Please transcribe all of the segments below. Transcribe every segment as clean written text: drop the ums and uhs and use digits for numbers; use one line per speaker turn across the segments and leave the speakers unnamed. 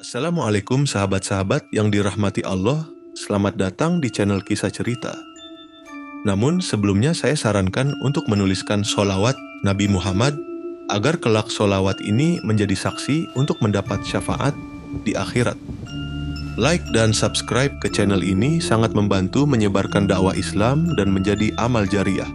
Assalamualaikum sahabat-sahabat yang dirahmati Allah, selamat datang di channel Kisah Cerita. Namun sebelumnya saya sarankan untuk menuliskan sholawat Nabi Muhammad agar kelak sholawat ini menjadi saksi untuk mendapat syafaat di akhirat. Like dan subscribe ke channel ini sangat membantu menyebarkan dakwah Islam dan menjadi amal jariah.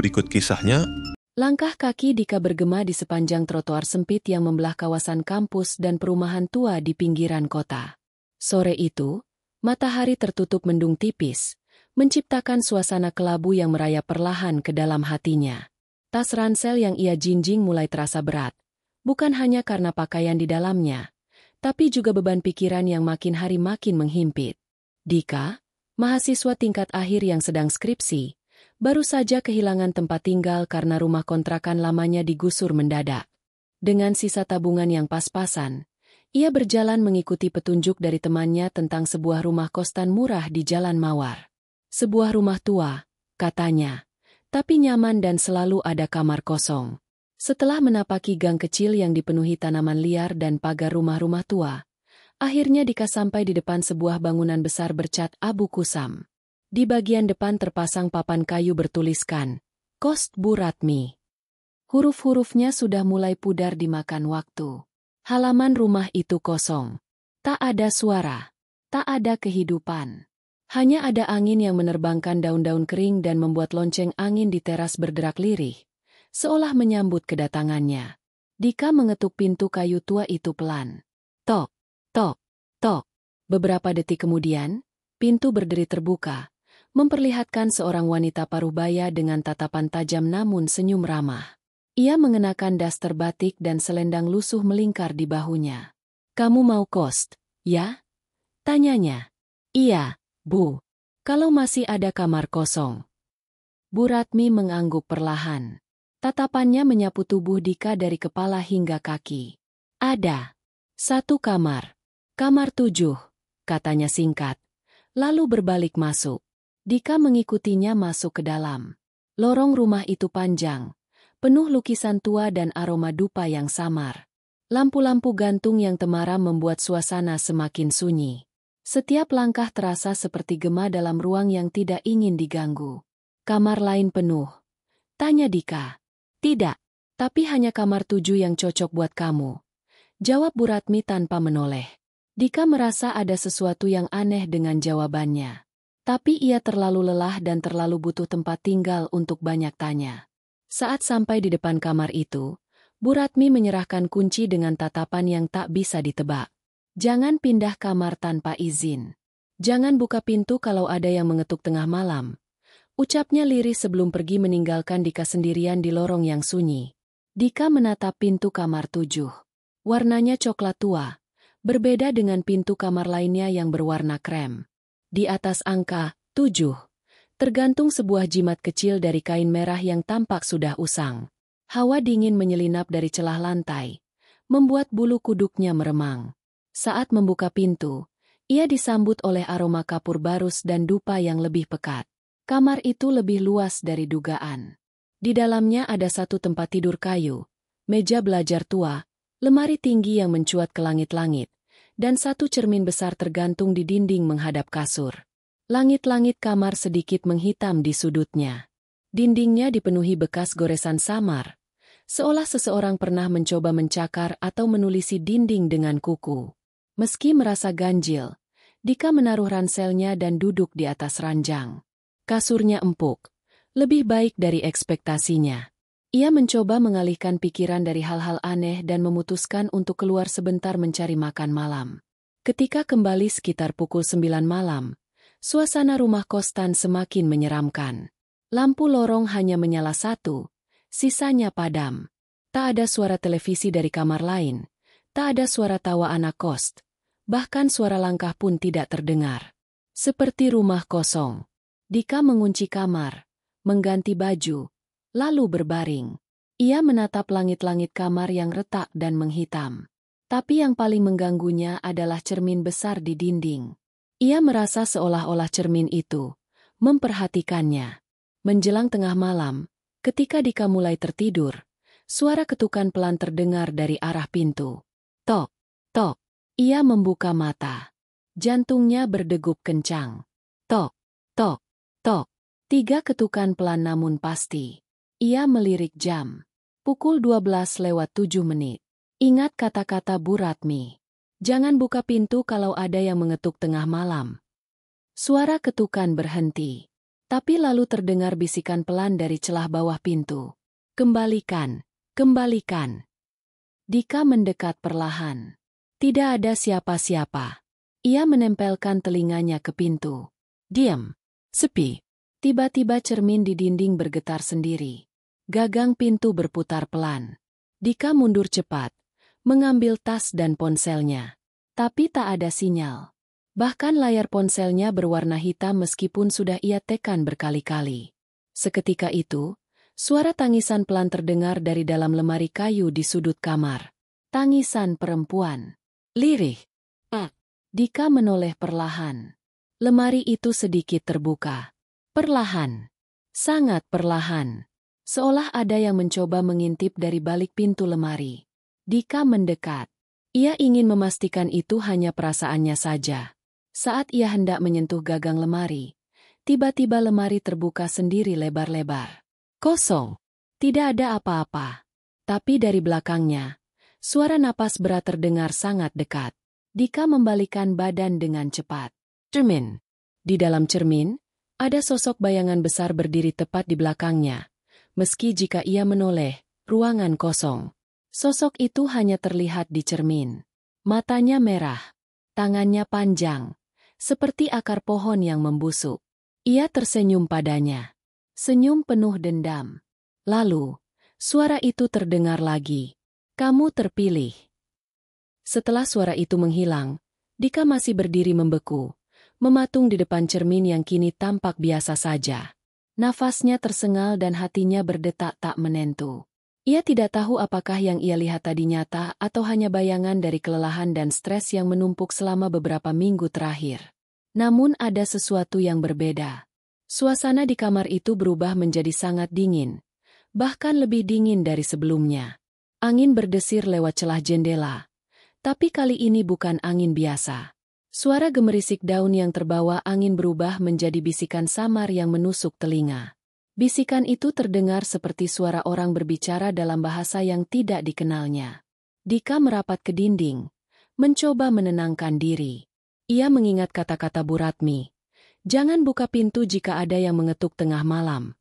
Berikut kisahnya.
Langkah kaki Dika bergema di sepanjang trotoar sempit yang membelah kawasan kampus dan perumahan tua di pinggiran kota. Sore itu, matahari tertutup mendung tipis, menciptakan suasana kelabu yang merayap perlahan ke dalam hatinya. Tas ransel yang ia jinjing mulai terasa berat, bukan hanya karena pakaian di dalamnya, tapi juga beban pikiran yang makin hari makin menghimpit. Dika, mahasiswa tingkat akhir yang sedang skripsi, baru saja kehilangan tempat tinggal karena rumah kontrakan lamanya digusur mendadak. Dengan sisa tabungan yang pas-pasan, ia berjalan mengikuti petunjuk dari temannya tentang sebuah rumah kosan murah di Jalan Mawar. Sebuah rumah tua, katanya, tapi nyaman dan selalu ada kamar kosong. Setelah menapaki gang kecil yang dipenuhi tanaman liar dan pagar rumah-rumah tua, akhirnya Dika sampai di depan sebuah bangunan besar bercat abu kusam. Di bagian depan terpasang papan kayu bertuliskan, Kos Bu Ratmi. Huruf-hurufnya sudah mulai pudar dimakan waktu. Halaman rumah itu kosong. Tak ada suara. Tak ada kehidupan. Hanya ada angin yang menerbangkan daun-daun kering dan membuat lonceng angin di teras berderak lirih, seolah menyambut kedatangannya. Dika mengetuk pintu kayu tua itu pelan. Tok, tok, tok. Beberapa detik kemudian, pintu berderi terbuka, memperlihatkan seorang wanita paruh-baya dengan tatapan tajam namun senyum ramah. Ia mengenakan daster batik dan selendang lusuh melingkar di bahunya. "Kamu mau kos, ya?" tanyanya. "Iya, Bu. Kalau masih ada kamar kosong." Bu Ratmi mengangguk perlahan. Tatapannya menyapu tubuh Dika dari kepala hingga kaki. "Ada. 1 kamar. Kamar 7, katanya singkat. Lalu berbalik masuk. Dika mengikutinya masuk ke dalam. Lorong rumah itu panjang, penuh lukisan tua dan aroma dupa yang samar. Lampu-lampu gantung yang temaram membuat suasana semakin sunyi. Setiap langkah terasa seperti gema dalam ruang yang tidak ingin diganggu. "Kamar lain penuh?" tanya Dika. "Tidak, tapi hanya kamar 7 yang cocok buat kamu," jawab Bu Ratmi tanpa menoleh. Dika merasa ada sesuatu yang aneh dengan jawabannya. Tapi ia terlalu lelah dan terlalu butuh tempat tinggal untuk banyak tanya. Saat sampai di depan kamar itu, Bu Ratmi menyerahkan kunci dengan tatapan yang tak bisa ditebak. "Jangan pindah kamar tanpa izin. Jangan buka pintu kalau ada yang mengetuk tengah malam," ucapnya lirih sebelum pergi meninggalkan Dika sendirian di lorong yang sunyi. Dika menatap pintu kamar 7. Warnanya coklat tua, berbeda dengan pintu kamar lainnya yang berwarna krem. Di atas angka 7, tergantung sebuah jimat kecil dari kain merah yang tampak sudah usang. Hawa dingin menyelinap dari celah lantai, membuat bulu kuduknya meremang. Saat membuka pintu, ia disambut oleh aroma kapur barus dan dupa yang lebih pekat. Kamar itu lebih luas dari dugaan. Di dalamnya ada 1 tempat tidur kayu, meja belajar tua, lemari tinggi yang mencuat ke langit-langit, dan 1 cermin besar tergantung di dinding menghadap kasur. Langit-langit kamar sedikit menghitam di sudutnya. Dindingnya dipenuhi bekas goresan samar, seolah seseorang pernah mencoba mencakar atau menulisi dinding dengan kuku. Meski merasa ganjil, Dika menaruh ranselnya dan duduk di atas ranjang. Kasurnya empuk, lebih baik dari ekspektasinya. Ia mencoba mengalihkan pikiran dari hal-hal aneh dan memutuskan untuk keluar sebentar mencari makan malam. Ketika kembali sekitar pukul 9 malam, suasana rumah kosan semakin menyeramkan. Lampu lorong hanya menyala 1, sisanya padam. Tak ada suara televisi dari kamar lain, tak ada suara tawa anak kos, bahkan suara langkah pun tidak terdengar. Seperti rumah kosong. Dika mengunci kamar, mengganti baju, lalu berbaring. Ia menatap langit-langit kamar yang retak dan menghitam. Tapi yang paling mengganggunya adalah cermin besar di dinding. Ia merasa seolah-olah cermin itu memperhatikannya. Menjelang tengah malam, ketika Dika mulai tertidur, suara ketukan pelan terdengar dari arah pintu. Tok, tok. Ia membuka mata. Jantungnya berdegup kencang. Tok, tok, tok. 3 ketukan pelan namun pasti. Ia melirik jam. Pukul 12:07. Ingat kata-kata Bu Ratmi. Jangan buka pintu kalau ada yang mengetuk tengah malam. Suara ketukan berhenti. Tapi lalu terdengar bisikan pelan dari celah bawah pintu. Kembalikan, kembalikan. Dika mendekat perlahan. Tidak ada siapa-siapa. Ia menempelkan telinganya ke pintu. Diam. Sepi. Tiba-tiba cermin di dinding bergetar sendiri. Gagang pintu berputar pelan. Dika mundur cepat, mengambil tas dan ponselnya. Tapi tak ada sinyal. Bahkan layar ponselnya berwarna hitam meskipun sudah ia tekan berkali-kali. Seketika itu, suara tangisan pelan terdengar dari dalam lemari kayu di sudut kamar. Tangisan perempuan. Lirih. Dika menoleh perlahan. Lemari itu sedikit terbuka. Perlahan. Sangat perlahan. Seolah ada yang mencoba mengintip dari balik pintu lemari. Dika mendekat. Ia ingin memastikan itu hanya perasaannya saja. Saat ia hendak menyentuh gagang lemari, tiba-tiba lemari terbuka sendiri lebar-lebar. Kosong. Tidak ada apa-apa. Tapi dari belakangnya, suara napas berat terdengar sangat dekat. Dika membalikan badan dengan cepat. Cermin. Di dalam cermin, ada sosok bayangan besar berdiri tepat di belakangnya. Meski jika ia menoleh, ruangan kosong. Sosok itu hanya terlihat di cermin. Matanya merah. Tangannya panjang. Seperti akar pohon yang membusuk. Ia tersenyum padanya. Senyum penuh dendam. Lalu, suara itu terdengar lagi. Kamu terpilih. Setelah suara itu menghilang, Dika masih berdiri membeku. Mematung di depan cermin yang kini tampak biasa saja. Nafasnya tersengal dan hatinya berdetak tak menentu. Ia tidak tahu apakah yang ia lihat tadi nyata atau hanya bayangan dari kelelahan dan stres yang menumpuk selama beberapa minggu terakhir. Namun ada sesuatu yang berbeda. Suasana di kamar itu berubah menjadi sangat dingin. Bahkan lebih dingin dari sebelumnya. Angin berdesir lewat celah jendela. Tapi kali ini bukan angin biasa. Suara gemerisik daun yang terbawa angin berubah menjadi bisikan samar yang menusuk telinga. Bisikan itu terdengar seperti suara orang berbicara dalam bahasa yang tidak dikenalnya. Dika merapat ke dinding, mencoba menenangkan diri. Ia mengingat kata-kata Bu Ratmi. Jangan buka pintu jika ada yang mengetuk tengah malam.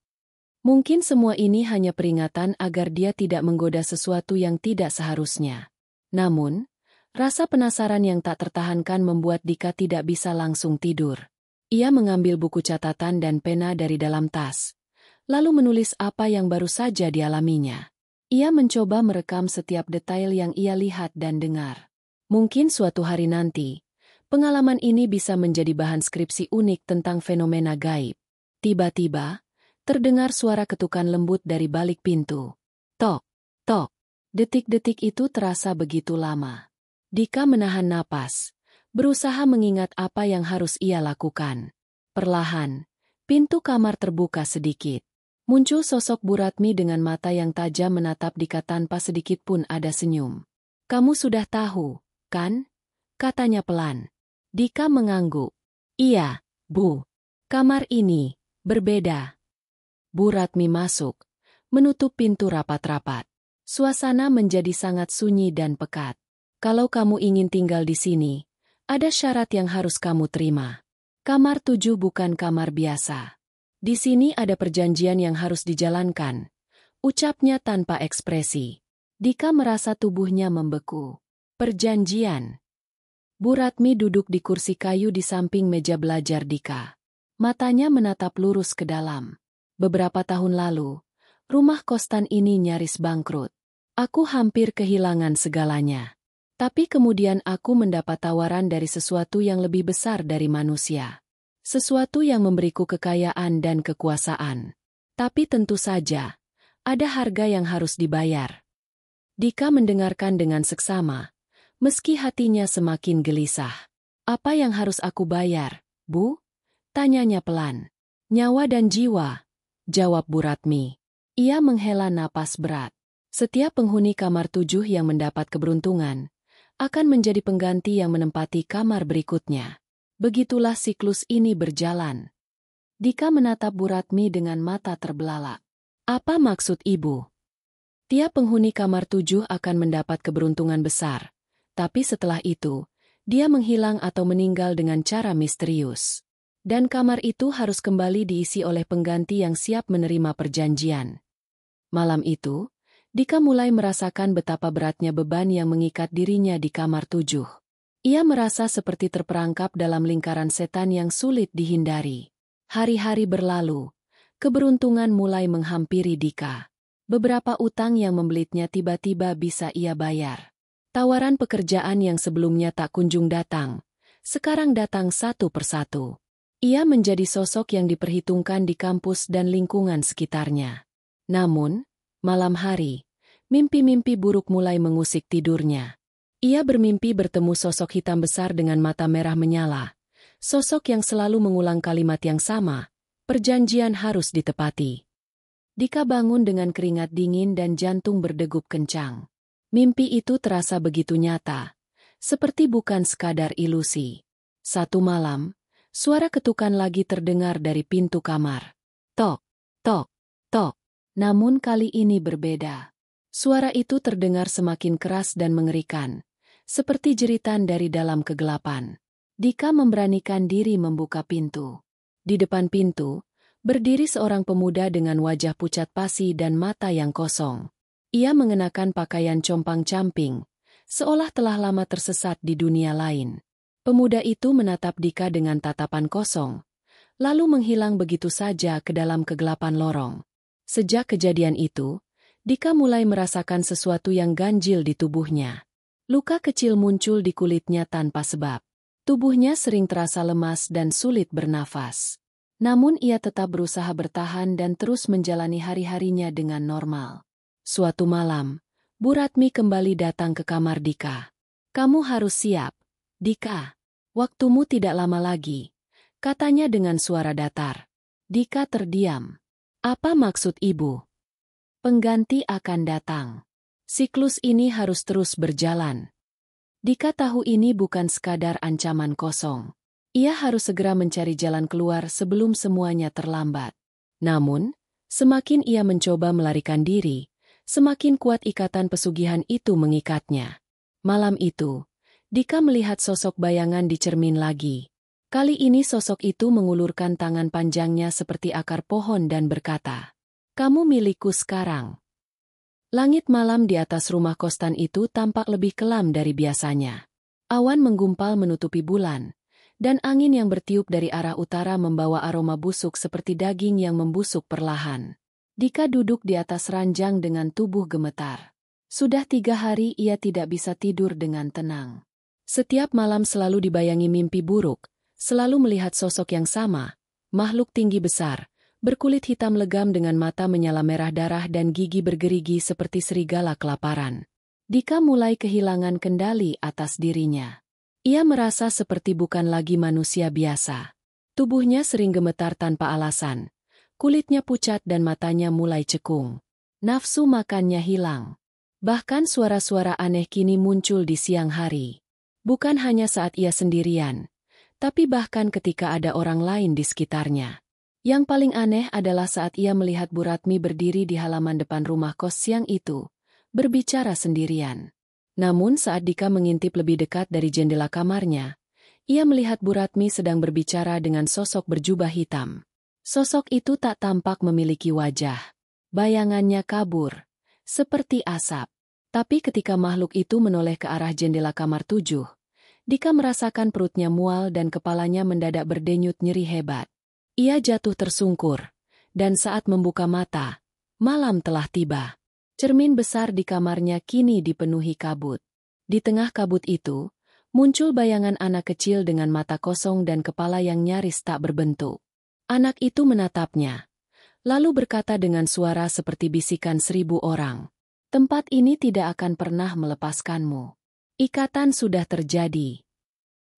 Mungkin semua ini hanya peringatan agar dia tidak menggoda sesuatu yang tidak seharusnya. Namun, rasa penasaran yang tak tertahankan membuat Dika tidak bisa langsung tidur. Ia mengambil buku catatan dan pena dari dalam tas, lalu menulis apa yang baru saja dialaminya. Ia mencoba merekam setiap detail yang ia lihat dan dengar. Mungkin suatu hari nanti, pengalaman ini bisa menjadi bahan skripsi unik tentang fenomena gaib. Tiba-tiba, terdengar suara ketukan lembut dari balik pintu. Tok, tok. Detik-detik itu terasa begitu lama. Dika menahan napas, berusaha mengingat apa yang harus ia lakukan. Perlahan, pintu kamar terbuka sedikit. Muncul sosok Bu Ratmi dengan mata yang tajam menatap Dika tanpa sedikit pun ada senyum. Kamu sudah tahu, kan? Katanya pelan. Dika mengangguk. Iya, Bu. Kamar ini berbeda. Bu Ratmi masuk, menutup pintu rapat-rapat. Suasana menjadi sangat sunyi dan pekat. Kalau kamu ingin tinggal di sini, ada syarat yang harus kamu terima. Kamar 7 bukan kamar biasa. Di sini ada perjanjian yang harus dijalankan. Ucapnya tanpa ekspresi. Dika merasa tubuhnya membeku. Perjanjian. Bu Ratmi duduk di kursi kayu di samping meja belajar Dika. Matanya menatap lurus ke dalam. Beberapa tahun lalu, rumah kostan ini nyaris bangkrut. Aku hampir kehilangan segalanya. Tapi kemudian aku mendapat tawaran dari sesuatu yang lebih besar dari manusia. Sesuatu yang memberiku kekayaan dan kekuasaan. Tapi tentu saja, ada harga yang harus dibayar. Dika mendengarkan dengan seksama, meski hatinya semakin gelisah. Apa yang harus aku bayar, Bu? Tanyanya pelan. Nyawa dan jiwa, jawab Bu Ratmi. Ia menghela napas berat. Setiap penghuni kamar 7 yang mendapat keberuntungan, akan menjadi pengganti yang menempati kamar berikutnya. Begitulah siklus ini berjalan. Dika menatap Bu Ratmi dengan mata terbelalak. Apa maksud ibu? Tiap penghuni kamar 7 akan mendapat keberuntungan besar. Tapi setelah itu, dia menghilang atau meninggal dengan cara misterius. Dan kamar itu harus kembali diisi oleh pengganti yang siap menerima perjanjian. Malam itu, Dika mulai merasakan betapa beratnya beban yang mengikat dirinya di kamar 7. Ia merasa seperti terperangkap dalam lingkaran setan yang sulit dihindari. Hari-hari berlalu, keberuntungan mulai menghampiri Dika. Beberapa utang yang membelitnya tiba-tiba bisa ia bayar. Tawaran pekerjaan yang sebelumnya tak kunjung datang, sekarang datang satu persatu. Ia menjadi sosok yang diperhitungkan di kampus dan lingkungan sekitarnya. Namun, malam hari, mimpi-mimpi buruk mulai mengusik tidurnya. Ia bermimpi bertemu sosok hitam besar dengan mata merah menyala. Sosok yang selalu mengulang kalimat yang sama, perjanjian harus ditepati. Dika bangun dengan keringat dingin dan jantung berdegup kencang. Mimpi itu terasa begitu nyata, seperti bukan sekadar ilusi. Satu malam, suara ketukan lagi terdengar dari pintu kamar. Tok, tok, tok. Namun kali ini berbeda. Suara itu terdengar semakin keras dan mengerikan, seperti jeritan dari dalam kegelapan. Dika memberanikan diri membuka pintu. Di depan pintu, berdiri seorang pemuda dengan wajah pucat pasi dan mata yang kosong. Ia mengenakan pakaian compang-camping, seolah telah lama tersesat di dunia lain. Pemuda itu menatap Dika dengan tatapan kosong, lalu menghilang begitu saja ke dalam kegelapan lorong. Sejak kejadian itu, Dika mulai merasakan sesuatu yang ganjil di tubuhnya. Luka kecil muncul di kulitnya tanpa sebab. Tubuhnya sering terasa lemas dan sulit bernafas. Namun ia tetap berusaha bertahan dan terus menjalani hari-harinya dengan normal. Suatu malam, Bu Ratmi kembali datang ke kamar Dika. "Kamu harus siap, Dika. Waktumu tidak lama lagi," katanya dengan suara datar. Dika terdiam. "Apa maksud ibu?" "Pengganti akan datang. Siklus ini harus terus berjalan." Dika tahu ini bukan sekadar ancaman kosong. Ia harus segera mencari jalan keluar sebelum semuanya terlambat. Namun, semakin ia mencoba melarikan diri, semakin kuat ikatan pesugihan itu mengikatnya. Malam itu, Dika melihat sosok bayangan di cermin lagi. Kali ini sosok itu mengulurkan tangan panjangnya seperti akar pohon dan berkata, "Kamu milikku sekarang." Langit malam di atas rumah kostan itu tampak lebih kelam dari biasanya. Awan menggumpal menutupi bulan, dan angin yang bertiup dari arah utara membawa aroma busuk seperti daging yang membusuk perlahan. Dika duduk di atas ranjang dengan tubuh gemetar. Sudah 3 hari ia tidak bisa tidur dengan tenang. Setiap malam selalu dibayangi mimpi buruk, selalu melihat sosok yang sama, makhluk tinggi besar, berkulit hitam legam dengan mata menyala merah darah dan gigi bergerigi seperti serigala kelaparan. Dika mulai kehilangan kendali atas dirinya. Ia merasa seperti bukan lagi manusia biasa. Tubuhnya sering gemetar tanpa alasan. Kulitnya pucat dan matanya mulai cekung. Nafsu makannya hilang. Bahkan suara-suara aneh kini muncul di siang hari. Bukan hanya saat ia sendirian, tapi bahkan ketika ada orang lain di sekitarnya. Yang paling aneh adalah saat ia melihat Bu Ratmi berdiri di halaman depan rumah kos siang itu, berbicara sendirian. Namun saat Dika mengintip lebih dekat dari jendela kamarnya, ia melihat Bu Ratmi sedang berbicara dengan sosok berjubah hitam. Sosok itu tak tampak memiliki wajah. Bayangannya kabur, seperti asap. Tapi ketika makhluk itu menoleh ke arah jendela kamar 7, Dika merasakan perutnya mual dan kepalanya mendadak berdenyut nyeri hebat. Ia jatuh tersungkur, dan saat membuka mata, malam telah tiba. Cermin besar di kamarnya kini dipenuhi kabut. Di tengah kabut itu, muncul bayangan anak kecil dengan mata kosong dan kepala yang nyaris tak berbentuk. Anak itu menatapnya, lalu berkata dengan suara seperti bisikan 1000 orang. "Tempat ini tidak akan pernah melepaskanmu. Ikatan sudah terjadi."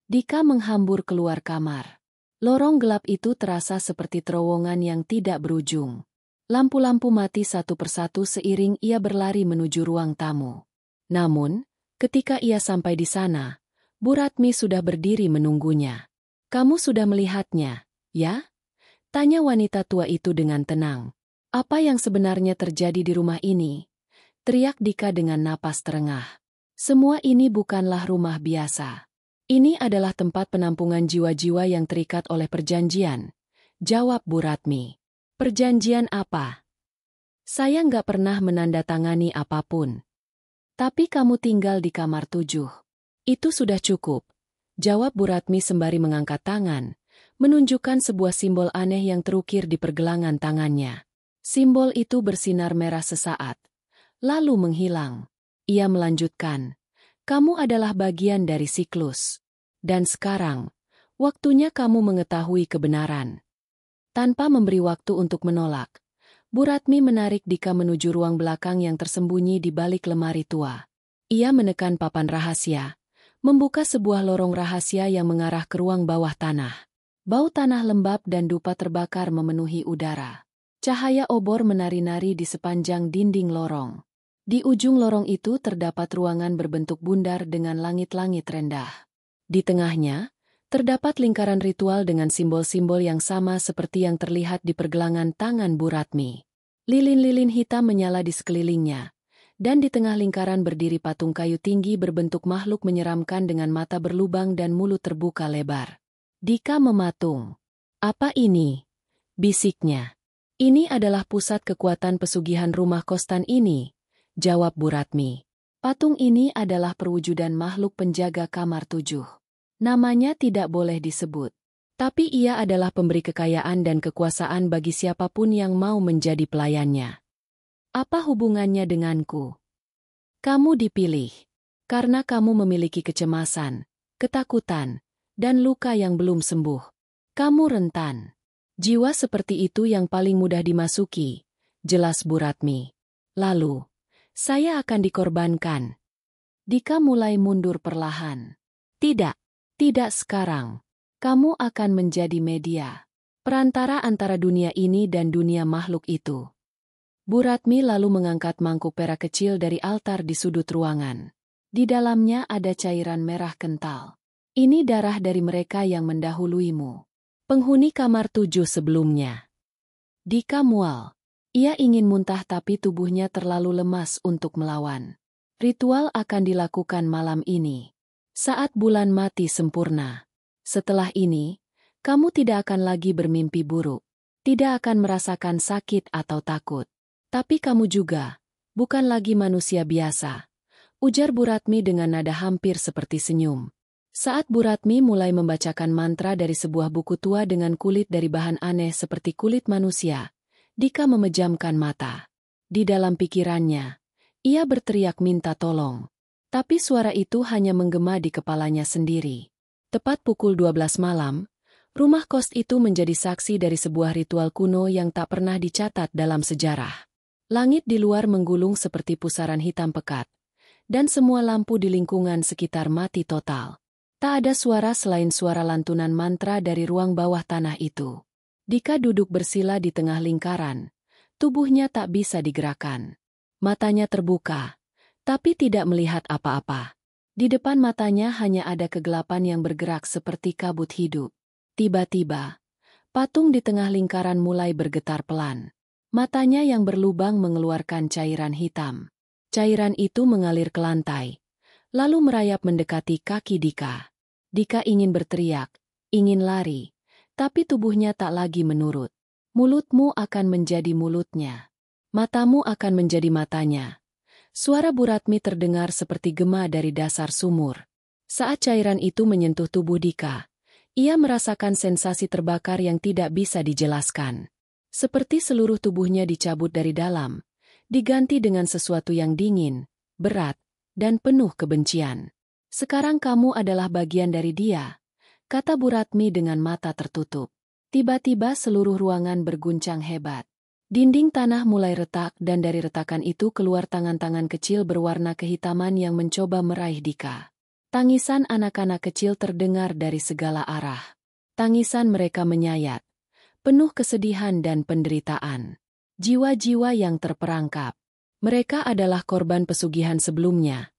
Dika menghambur keluar kamar. Lorong gelap itu terasa seperti terowongan yang tidak berujung. Lampu-lampu mati satu persatu seiring ia berlari menuju ruang tamu. Namun, Ketika ia sampai di sana, Bu Ratmi sudah berdiri menunggunya. "Kamu sudah melihatnya, ya?" tanya wanita tua itu dengan tenang. "Apa yang sebenarnya terjadi di rumah ini?" teriak Dika dengan napas terengah. "Semua ini bukanlah rumah biasa. Ini adalah tempat penampungan jiwa-jiwa yang terikat oleh perjanjian," jawab Bu Ratmi. "Perjanjian apa? Saya nggak pernah menandatangani apapun." "Tapi kamu tinggal di kamar 7. Itu sudah cukup," jawab Bu Ratmi sembari mengangkat tangan, menunjukkan sebuah simbol aneh yang terukir di pergelangan tangannya. Simbol itu bersinar merah sesaat, lalu menghilang. Ia melanjutkan, "Kamu adalah bagian dari siklus. Dan sekarang, waktunya kamu mengetahui kebenaran." Tanpa memberi waktu untuk menolak, Bu Ratmi menarik Dika menuju ruang belakang yang tersembunyi di balik lemari tua. Ia menekan papan rahasia, membuka sebuah lorong rahasia yang mengarah ke ruang bawah tanah. Bau tanah lembab dan dupa terbakar memenuhi udara. Cahaya obor menari-nari di sepanjang dinding lorong. Di ujung lorong itu terdapat ruangan berbentuk bundar dengan langit-langit rendah. Di tengahnya, terdapat lingkaran ritual dengan simbol-simbol yang sama seperti yang terlihat di pergelangan tangan Bu Ratmi. Lilin-lilin hitam menyala di sekelilingnya, dan di tengah lingkaran berdiri patung kayu tinggi berbentuk makhluk menyeramkan dengan mata berlubang dan mulut terbuka lebar. Dika mematung. "Apa ini?" bisiknya. "Ini adalah pusat kekuatan pesugihan rumah Kostan ini," jawab Bu Ratmi. "Patung ini adalah perwujudan makhluk penjaga kamar 7. Namanya tidak boleh disebut. Tapi ia adalah pemberi kekayaan dan kekuasaan bagi siapapun yang mau menjadi pelayannya." "Apa hubungannya denganku?" "Kamu dipilih karena kamu memiliki kecemasan, ketakutan, dan luka yang belum sembuh. Kamu rentan. Jiwa seperti itu yang paling mudah dimasuki," jelas Bu Ratmi. "Lalu, saya akan dikorbankan." Dika mulai mundur perlahan. "Tidak. Tidak sekarang. Kamu akan menjadi media. Perantara antara dunia ini dan dunia makhluk itu." Bu Ratmi lalu mengangkat mangkuk perak kecil dari altar di sudut ruangan. Di dalamnya ada cairan merah kental. "Ini darah dari mereka yang mendahuluimu. Penghuni kamar 7 sebelumnya." Dika mual. Ia ingin muntah tapi tubuhnya terlalu lemas untuk melawan. Ritual akan dilakukan malam ini, saat bulan mati sempurna. Setelah ini, kamu tidak akan lagi bermimpi buruk, tidak akan merasakan sakit atau takut. Tapi kamu juga bukan lagi manusia biasa, ujar Bu Ratmi dengan nada hampir seperti senyum. Saat Bu Ratmi mulai membacakan mantra dari sebuah buku tua dengan kulit dari bahan aneh seperti kulit manusia, Dika memejamkan mata. Di dalam pikirannya, ia berteriak minta tolong. Tapi suara itu hanya menggema di kepalanya sendiri. Tepat pukul 12 malam, rumah kos itu menjadi saksi dari sebuah ritual kuno yang tak pernah dicatat dalam sejarah. Langit di luar menggulung seperti pusaran hitam pekat, dan semua lampu di lingkungan sekitar mati total. Tak ada suara selain suara lantunan mantra dari ruang bawah tanah itu. Dika duduk bersila di tengah lingkaran, tubuhnya tak bisa digerakkan. Matanya terbuka, tapi tidak melihat apa-apa. Di depan matanya hanya ada kegelapan yang bergerak seperti kabut hidup. Tiba-tiba, patung di tengah lingkaran mulai bergetar pelan. Matanya yang berlubang mengeluarkan cairan hitam. Cairan itu mengalir ke lantai, lalu merayap mendekati kaki Dika. Dika ingin berteriak, ingin lari, tapi tubuhnya tak lagi menurut. "Mulutmu akan menjadi mulutnya. Matamu akan menjadi matanya." Suara Bu Ratmi terdengar seperti gema dari dasar sumur. Saat cairan itu menyentuh tubuh Dika, ia merasakan sensasi terbakar yang tidak bisa dijelaskan. Seperti seluruh tubuhnya dicabut dari dalam, diganti dengan sesuatu yang dingin, berat, dan penuh kebencian. "Sekarang kamu adalah bagian dari dia," kata Bu Ratmi dengan mata tertutup. Tiba-tiba seluruh ruangan berguncang hebat. Dinding tanah mulai retak dan dari retakan itu keluar tangan-tangan kecil berwarna kehitaman yang mencoba meraih Dika. Tangisan anak-anak kecil terdengar dari segala arah. Tangisan mereka menyayat, penuh kesedihan dan penderitaan. Jiwa-jiwa yang terperangkap. Mereka adalah korban pesugihan sebelumnya,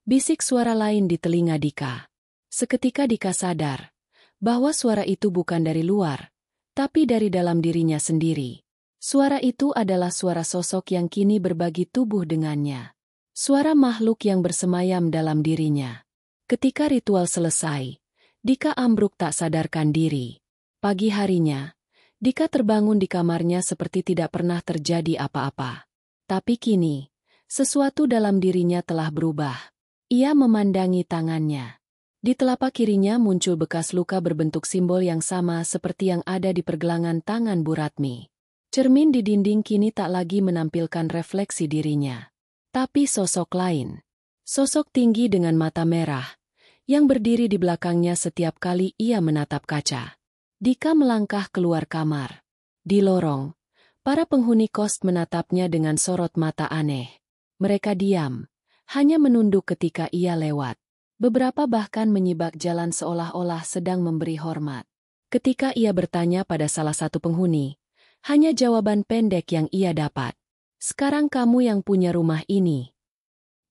Bisik suara lain di telinga Dika. Seketika Dika sadar bahwa suara itu bukan dari luar, tapi dari dalam dirinya sendiri. Suara itu adalah suara sosok yang kini berbagi tubuh dengannya. Suara makhluk yang bersemayam dalam dirinya. Ketika ritual selesai, Dika ambruk tak sadarkan diri. Pagi harinya, Dika terbangun di kamarnya seperti tidak pernah terjadi apa-apa. Tapi kini, sesuatu dalam dirinya telah berubah. Ia memandangi tangannya. Di telapak kirinya muncul bekas luka berbentuk simbol yang sama seperti yang ada di pergelangan tangan Bu Ratmi. Cermin di dinding kini tak lagi menampilkan refleksi dirinya. Tapi sosok lain. Sosok tinggi dengan mata merah, yang berdiri di belakangnya setiap kali ia menatap kaca. Dika melangkah keluar kamar. Di lorong, para penghuni kos menatapnya dengan sorot mata aneh. Mereka diam, hanya menunduk ketika ia lewat. Beberapa bahkan menyibak jalan seolah-olah sedang memberi hormat. Ketika ia bertanya pada salah satu penghuni, hanya jawaban pendek yang ia dapat. "Sekarang kamu yang punya rumah ini."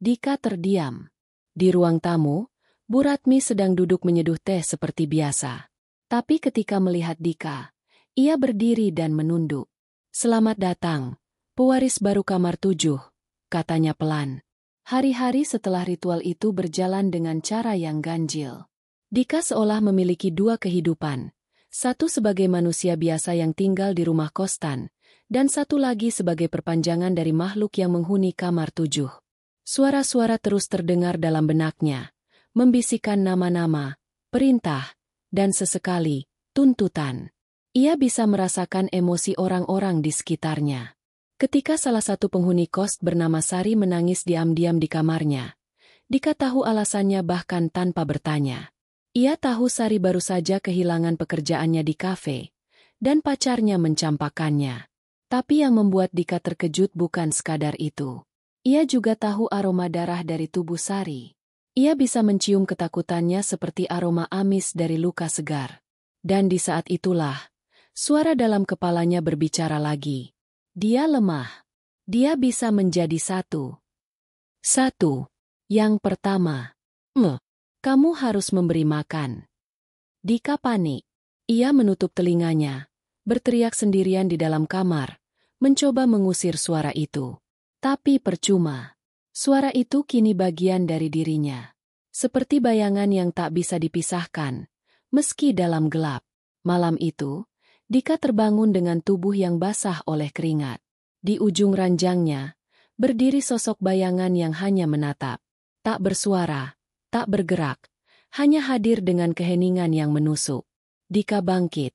Dika terdiam. Di ruang tamu, Bu Ratmi sedang duduk menyeduh teh seperti biasa. Tapi ketika melihat Dika, ia berdiri dan menunduk. "Selamat datang, pewaris baru kamar 7, katanya pelan. Hari-hari setelah ritual itu berjalan dengan cara yang ganjil. Dika seolah memiliki dua kehidupan. Satu sebagai manusia biasa yang tinggal di rumah kostan, dan satu lagi sebagai perpanjangan dari makhluk yang menghuni kamar 7. Suara-suara terus terdengar dalam benaknya, membisikkan nama-nama, perintah, dan sesekali, tuntutan. Ia bisa merasakan emosi orang-orang di sekitarnya. Ketika salah satu penghuni kos bernama Sari menangis diam-diam di kamarnya, Dika tahu alasannya bahkan tanpa bertanya. Ia tahu Sari baru saja kehilangan pekerjaannya di kafe, dan pacarnya mencampakkannya. Tapi yang membuat Dika terkejut bukan sekadar itu. Ia juga tahu aroma darah dari tubuh Sari. Ia bisa mencium ketakutannya seperti aroma amis dari luka segar. Dan di saat itulah, suara dalam kepalanya berbicara lagi. Dia lemah. Dia bisa menjadi satu. Yang pertama. Kamu harus memberi makan. Dika panik. Ia menutup telinganya, berteriak sendirian di dalam kamar, mencoba mengusir suara itu. Tapi percuma. Suara itu kini bagian dari dirinya. Seperti bayangan yang tak bisa dipisahkan, meski dalam gelap. Malam itu, Dika terbangun dengan tubuh yang basah oleh keringat. Di ujung ranjangnya, berdiri sosok bayangan yang hanya menatap. Tak bersuara, tak bergerak, hanya hadir dengan keheningan yang menusuk. Dika bangkit.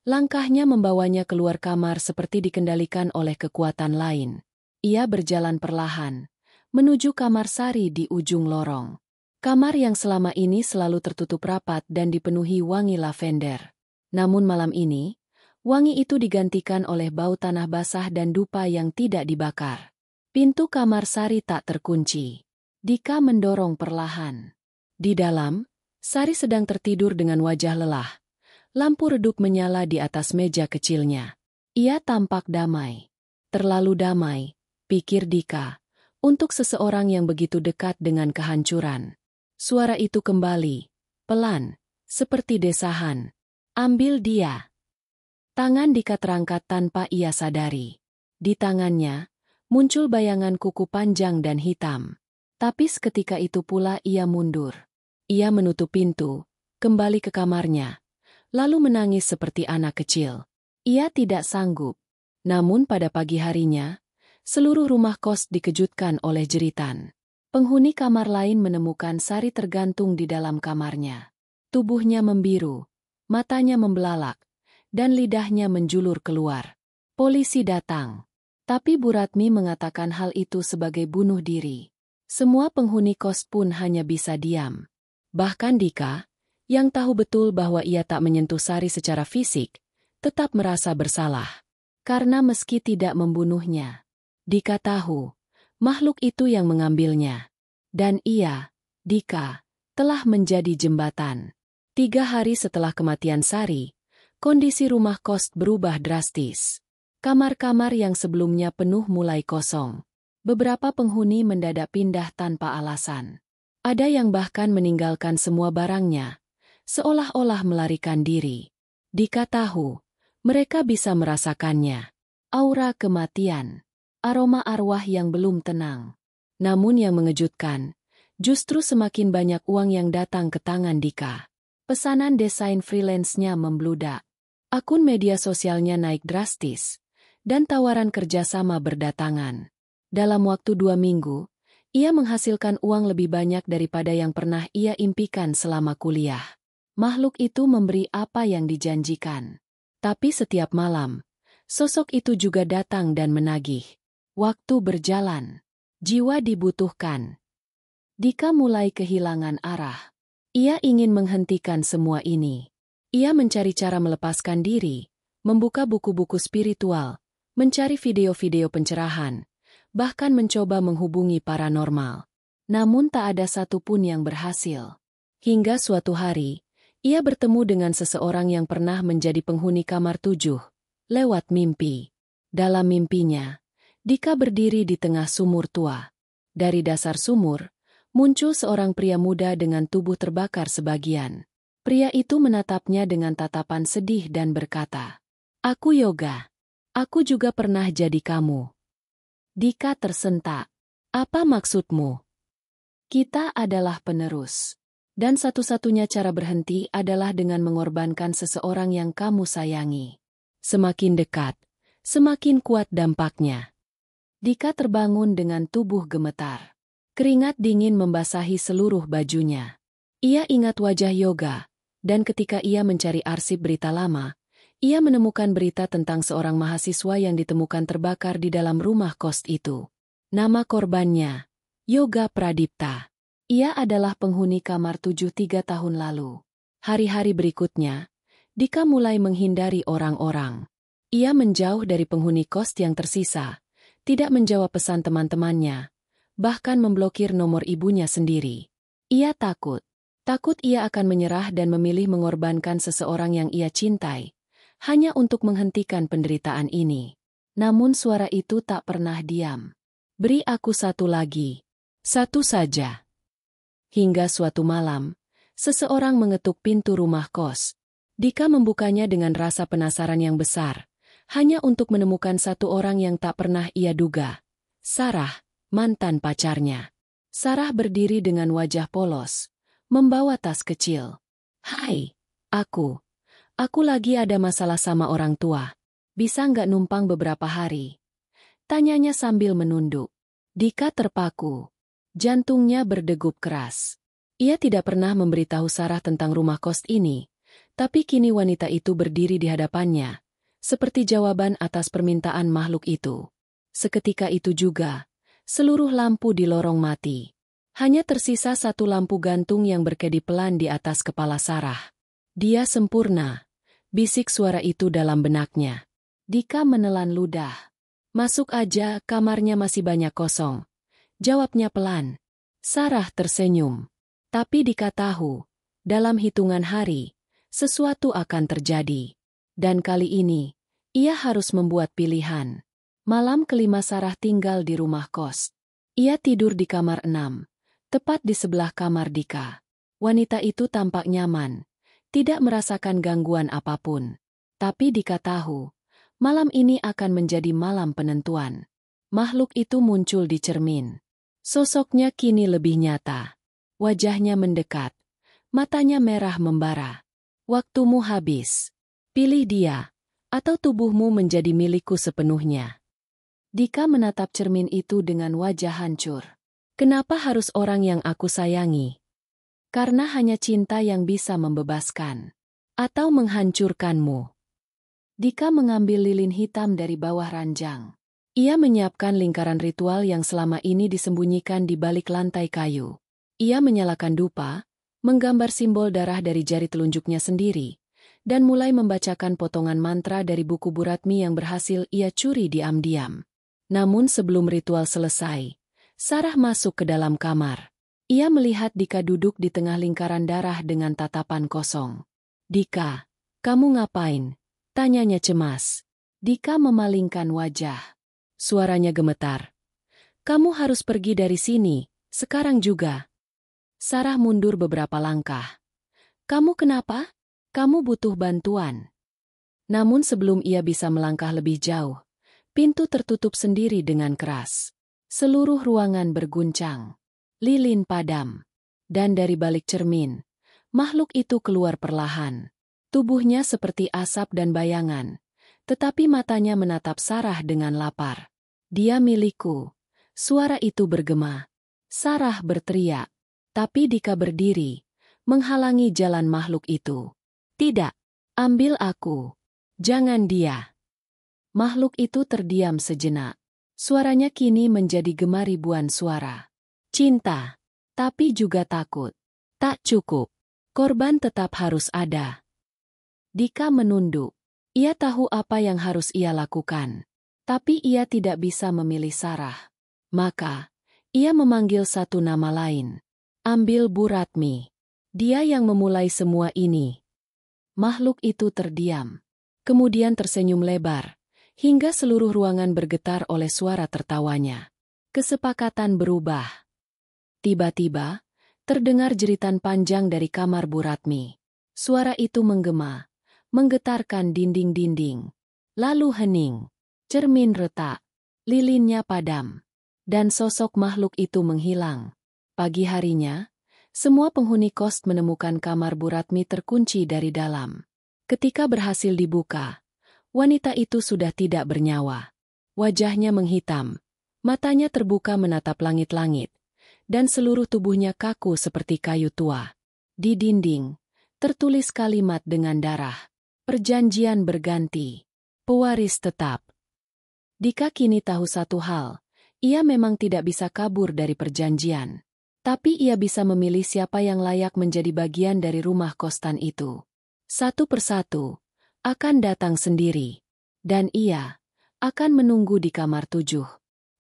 Langkahnya membawanya keluar kamar seperti dikendalikan oleh kekuatan lain. Ia berjalan perlahan, menuju kamar Sari di ujung lorong. Kamar yang selama ini selalu tertutup rapat dan dipenuhi wangi lavender. Namun malam ini, wangi itu digantikan oleh bau tanah basah dan dupa yang tidak dibakar. Pintu kamar Sari tak terkunci. Dika mendorong perlahan. Di dalam, Sari sedang tertidur dengan wajah lelah. Lampu redup menyala di atas meja kecilnya. Ia tampak damai. Terlalu damai, pikir Dika, untuk seseorang yang begitu dekat dengan kehancuran. Suara itu kembali, pelan, seperti desahan. "Ambil dia." Tangan Dika terangkat tanpa ia sadari. Di tangannya, muncul bayangan kuku panjang dan hitam. Tapi seketika itu pula ia mundur. Ia menutup pintu, kembali ke kamarnya, lalu menangis seperti anak kecil. Ia tidak sanggup. Namun pada pagi harinya, seluruh rumah kos dikejutkan oleh jeritan. Penghuni kamar lain menemukan Sari tergantung di dalam kamarnya. Tubuhnya membiru, matanya membelalak, dan lidahnya menjulur keluar. Polisi datang. Tapi Bu Ratmi mengatakan hal itu sebagai bunuh diri. Semua penghuni kos pun hanya bisa diam. Bahkan Dika, yang tahu betul bahwa ia tak menyentuh Sari secara fisik, tetap merasa bersalah. Karena meski tidak membunuhnya, Dika tahu, makhluk itu yang mengambilnya. Dan ia, Dika, telah menjadi jembatan. 3 hari setelah kematian Sari, kondisi rumah kos berubah drastis. Kamar-kamar yang sebelumnya penuh mulai kosong. Beberapa penghuni mendadak pindah tanpa alasan. Ada yang bahkan meninggalkan semua barangnya, seolah-olah melarikan diri. Dika tahu, mereka bisa merasakannya. Aura kematian, aroma arwah yang belum tenang. Namun yang mengejutkan, justru semakin banyak uang yang datang ke tangan Dika. Pesanan desain freelance-nya membludak. Akun media sosialnya naik drastis, dan tawaran kerjasama berdatangan. Dalam waktu 2 minggu, ia menghasilkan uang lebih banyak daripada yang pernah ia impikan selama kuliah. Makhluk itu memberi apa yang dijanjikan. Tapi setiap malam, sosok itu juga datang dan menagih. Waktu berjalan, jiwa dibutuhkan. Dika mulai kehilangan arah. Ia ingin menghentikan semua ini. Ia mencari cara melepaskan diri, membuka buku-buku spiritual, mencari video-video pencerahan, bahkan mencoba menghubungi paranormal. Namun tak ada satupun yang berhasil. Hingga suatu hari, ia bertemu dengan seseorang yang pernah menjadi penghuni kamar 7, lewat mimpi. Dalam mimpinya, Dika berdiri di tengah sumur tua. Dari dasar sumur, muncul seorang pria muda dengan tubuh terbakar sebagian. Pria itu menatapnya dengan tatapan sedih dan berkata, "Aku Yoga. Aku juga pernah jadi kamu." Dika tersentak. "Apa maksudmu?" "Kita adalah penerus. Dan satu-satunya cara berhenti adalah dengan mengorbankan seseorang yang kamu sayangi. Semakin dekat, semakin kuat dampaknya." Dika terbangun dengan tubuh gemetar. Keringat dingin membasahi seluruh bajunya. Ia ingat wajah Yoga, dan ketika ia mencari arsip berita lama, ia menemukan berita tentang seorang mahasiswa yang ditemukan terbakar di dalam rumah kos itu. Nama korbannya, Yoga Pradipta. Ia adalah penghuni kamar 7 3 tahun lalu. Hari-hari berikutnya, Dika mulai menghindari orang-orang. Ia menjauh dari penghuni kos yang tersisa, tidak menjawab pesan teman-temannya, bahkan memblokir nomor ibunya sendiri. Ia takut ia akan menyerah dan memilih mengorbankan seseorang yang ia cintai, hanya untuk menghentikan penderitaan ini. Namun suara itu tak pernah diam. "Beri aku satu lagi. Satu saja." Hingga suatu malam, seseorang mengetuk pintu rumah kos. Dika membukanya dengan rasa penasaran yang besar, hanya untuk menemukan satu orang yang tak pernah ia duga. Sarah, mantan pacarnya. Sarah berdiri dengan wajah polos, membawa tas kecil. "Hai, aku lagi ada masalah sama orang tua. Bisa nggak numpang beberapa hari?" tanyanya sambil menunduk. Dika terpaku. Jantungnya berdegup keras. Ia tidak pernah memberitahu Sarah tentang rumah kos ini, tapi kini wanita itu berdiri di hadapannya, seperti jawaban atas permintaan makhluk itu. Seketika itu juga, seluruh lampu di lorong mati. Hanya tersisa satu lampu gantung yang berkedip pelan di atas kepala Sarah. "Dia sempurna," bisik suara itu dalam benaknya. Dika menelan ludah. "Masuk aja, kamarnya masih banyak kosong," jawabnya pelan. Sarah tersenyum. Tapi Dika tahu, dalam hitungan hari, sesuatu akan terjadi. Dan kali ini, ia harus membuat pilihan. Malam kelima Sarah tinggal di rumah kos. Ia tidur di kamar 6, tepat di sebelah kamar Dika. Wanita itu tampak nyaman, tidak merasakan gangguan apapun. Tapi Dika tahu, malam ini akan menjadi malam penentuan. Makhluk itu muncul di cermin. Sosoknya kini lebih nyata. Wajahnya mendekat. Matanya merah membara. "Waktumu habis. Pilih dia, atau tubuhmu menjadi milikku sepenuhnya." Dika menatap cermin itu dengan wajah hancur. "Kenapa harus orang yang aku sayangi? Karena hanya cinta yang bisa membebaskan. Atau menghancurkanmu." Dika mengambil lilin hitam dari bawah ranjang. Ia menyiapkan lingkaran ritual yang selama ini disembunyikan di balik lantai kayu. Ia menyalakan dupa, menggambar simbol darah dari jari telunjuknya sendiri, dan mulai membacakan potongan mantra dari buku Buratmi yang berhasil ia curi diam-diam. Namun sebelum ritual selesai, Sarah masuk ke dalam kamar. Ia melihat Dika duduk di tengah lingkaran darah dengan tatapan kosong. "Dika, kamu ngapain?" tanyanya cemas. Dika memalingkan wajah. Suaranya gemetar. "Kamu harus pergi dari sini, sekarang juga." Sarah mundur beberapa langkah. "Kamu kenapa? Kamu butuh bantuan." Namun sebelum ia bisa melangkah lebih jauh, pintu tertutup sendiri dengan keras. Seluruh ruangan berguncang. Lilin padam. Dan dari balik cermin, makhluk itu keluar perlahan. Tubuhnya seperti asap dan bayangan, tetapi matanya menatap Sarah dengan lapar. "Dia milikku." Suara itu bergema. Sarah berteriak. Tapi Dika berdiri, menghalangi jalan makhluk itu. "Tidak, ambil aku. Jangan dia." Makhluk itu terdiam sejenak. Suaranya kini menjadi gema ribuan suara. "Cinta, tapi juga takut. Tak cukup. Korban tetap harus ada." Dika menunduk. Ia tahu apa yang harus ia lakukan. Tapi ia tidak bisa memilih Sarah. Maka, ia memanggil satu nama lain. "Ambil Bu Ratmi. Dia yang memulai semua ini." Makhluk itu terdiam. Kemudian tersenyum lebar, hingga seluruh ruangan bergetar oleh suara tertawanya. Kesepakatan berubah. Tiba-tiba, terdengar jeritan panjang dari kamar Bu Ratmi. Suara itu menggema, menggetarkan dinding-dinding. Lalu hening. Cermin retak. Lilinnya padam. Dan sosok makhluk itu menghilang. Pagi harinya, semua penghuni kos menemukan kamar Bu Ratmi terkunci dari dalam. Ketika berhasil dibuka, wanita itu sudah tidak bernyawa. Wajahnya menghitam, matanya terbuka menatap langit-langit, dan seluruh tubuhnya kaku seperti kayu tua. Di dinding, tertulis kalimat dengan darah. "Perjanjian berganti. Pewaris tetap." Dika kini tahu satu hal, ia memang tidak bisa kabur dari perjanjian. Tapi ia bisa memilih siapa yang layak menjadi bagian dari rumah kostan itu. Satu persatu, akan datang sendiri. Dan ia akan menunggu di kamar 7.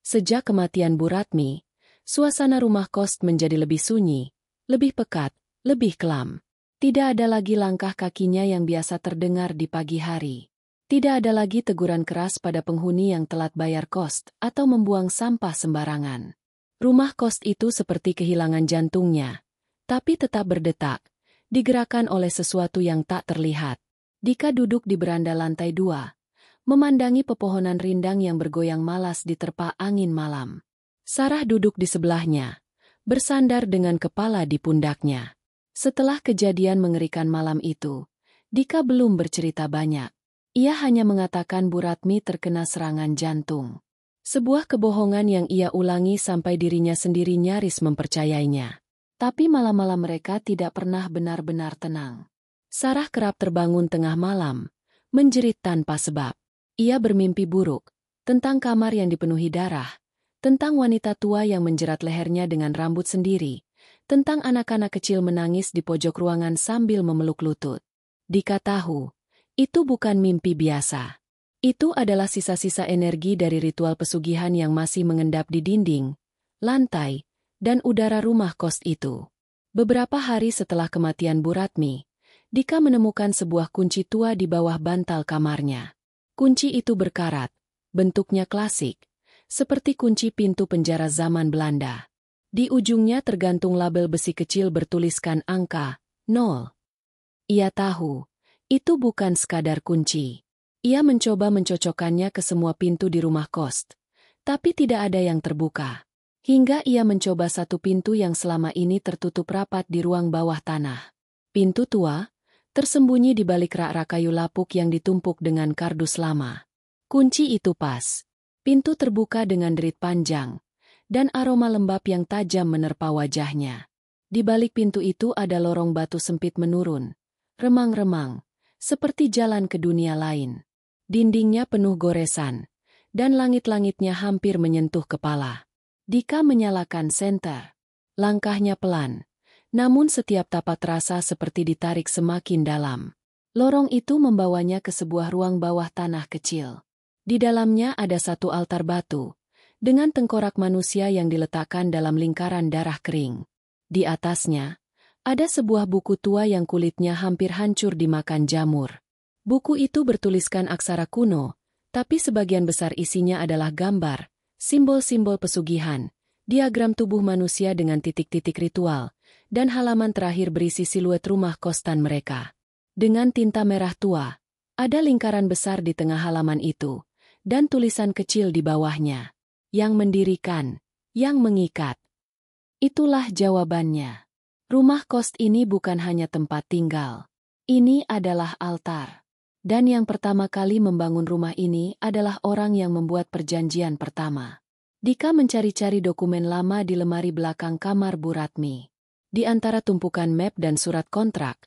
Sejak kematian Bu Ratmi, suasana rumah kos menjadi lebih sunyi, lebih pekat, lebih kelam. Tidak ada lagi langkah kakinya yang biasa terdengar di pagi hari. Tidak ada lagi teguran keras pada penghuni yang telat bayar kos atau membuang sampah sembarangan. Rumah kos itu seperti kehilangan jantungnya, tapi tetap berdetak, digerakkan oleh sesuatu yang tak terlihat. Dika duduk di beranda lantai 2, memandangi pepohonan rindang yang bergoyang malas diterpa angin malam. Sarah duduk di sebelahnya, bersandar dengan kepala di pundaknya. Setelah kejadian mengerikan malam itu, Dika belum bercerita banyak. Ia hanya mengatakan Bu Ratmi terkena serangan jantung. Sebuah kebohongan yang ia ulangi sampai dirinya sendiri nyaris mempercayainya. Tapi malam-malam mereka tidak pernah benar-benar tenang. Sarah kerap terbangun tengah malam, menjerit tanpa sebab. Ia bermimpi buruk, tentang kamar yang dipenuhi darah, tentang wanita tua yang menjerat lehernya dengan rambut sendiri, tentang anak-anak kecil menangis di pojok ruangan sambil memeluk lutut. Dika tahu, itu bukan mimpi biasa. Itu adalah sisa-sisa energi dari ritual pesugihan yang masih mengendap di dinding, lantai, dan udara rumah kos itu. Beberapa hari setelah kematian Bu Ratmi, Dika menemukan sebuah kunci tua di bawah bantal kamarnya. Kunci itu berkarat, bentuknya klasik, seperti kunci pintu penjara zaman Belanda. Di ujungnya tergantung label besi kecil bertuliskan angka 0. Ia tahu, itu bukan sekadar kunci. Ia mencoba mencocokkannya ke semua pintu di rumah kos, tapi tidak ada yang terbuka. Hingga ia mencoba satu pintu yang selama ini tertutup rapat di ruang bawah tanah. Pintu tua, tersembunyi di balik rak-rak kayu lapuk yang ditumpuk dengan kardus lama. Kunci itu pas. Pintu terbuka dengan derit panjang, dan aroma lembab yang tajam menerpa wajahnya. Di balik pintu itu ada lorong batu sempit menurun, remang-remang, seperti jalan ke dunia lain. Dindingnya penuh goresan, dan langit-langitnya hampir menyentuh kepala. Dika menyalakan senter. Langkahnya pelan, namun setiap tapak terasa seperti ditarik semakin dalam. Lorong itu membawanya ke sebuah ruang bawah tanah kecil. Di dalamnya ada satu altar batu, dengan tengkorak manusia yang diletakkan dalam lingkaran darah kering. Di atasnya, ada sebuah buku tua yang kulitnya hampir hancur dimakan jamur. Buku itu bertuliskan aksara kuno, tapi sebagian besar isinya adalah gambar, simbol-simbol pesugihan, diagram tubuh manusia dengan titik-titik ritual, dan halaman terakhir berisi siluet rumah kostan mereka. Dengan tinta merah tua, ada lingkaran besar di tengah halaman itu, dan tulisan kecil di bawahnya. Yang mendirikan, yang mengikat. Itulah jawabannya. Rumah kos ini bukan hanya tempat tinggal. Ini adalah altar. Dan yang pertama kali membangun rumah ini adalah orang yang membuat perjanjian pertama. Dika mencari-cari dokumen lama di lemari belakang kamar Bu Ratmi. Di antara tumpukan map dan surat kontrak,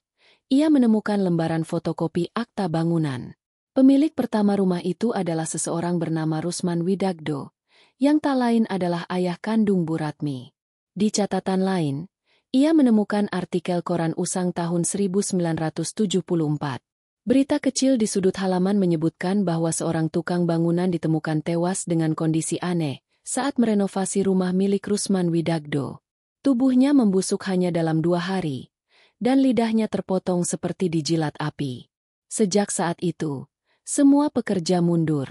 ia menemukan lembaran fotokopi akta bangunan. Pemilik pertama rumah itu adalah seseorang bernama Rusman Widagdo, yang tak lain adalah ayah kandung Bu Ratmi. Di catatan lain, ia menemukan artikel koran Usang tahun 1974. Berita kecil di sudut halaman menyebutkan bahwa seorang tukang bangunan ditemukan tewas dengan kondisi aneh saat merenovasi rumah milik Rusman Widagdo. Tubuhnya membusuk hanya dalam 2 hari, dan lidahnya terpotong seperti dijilat api. Sejak saat itu, semua pekerja mundur.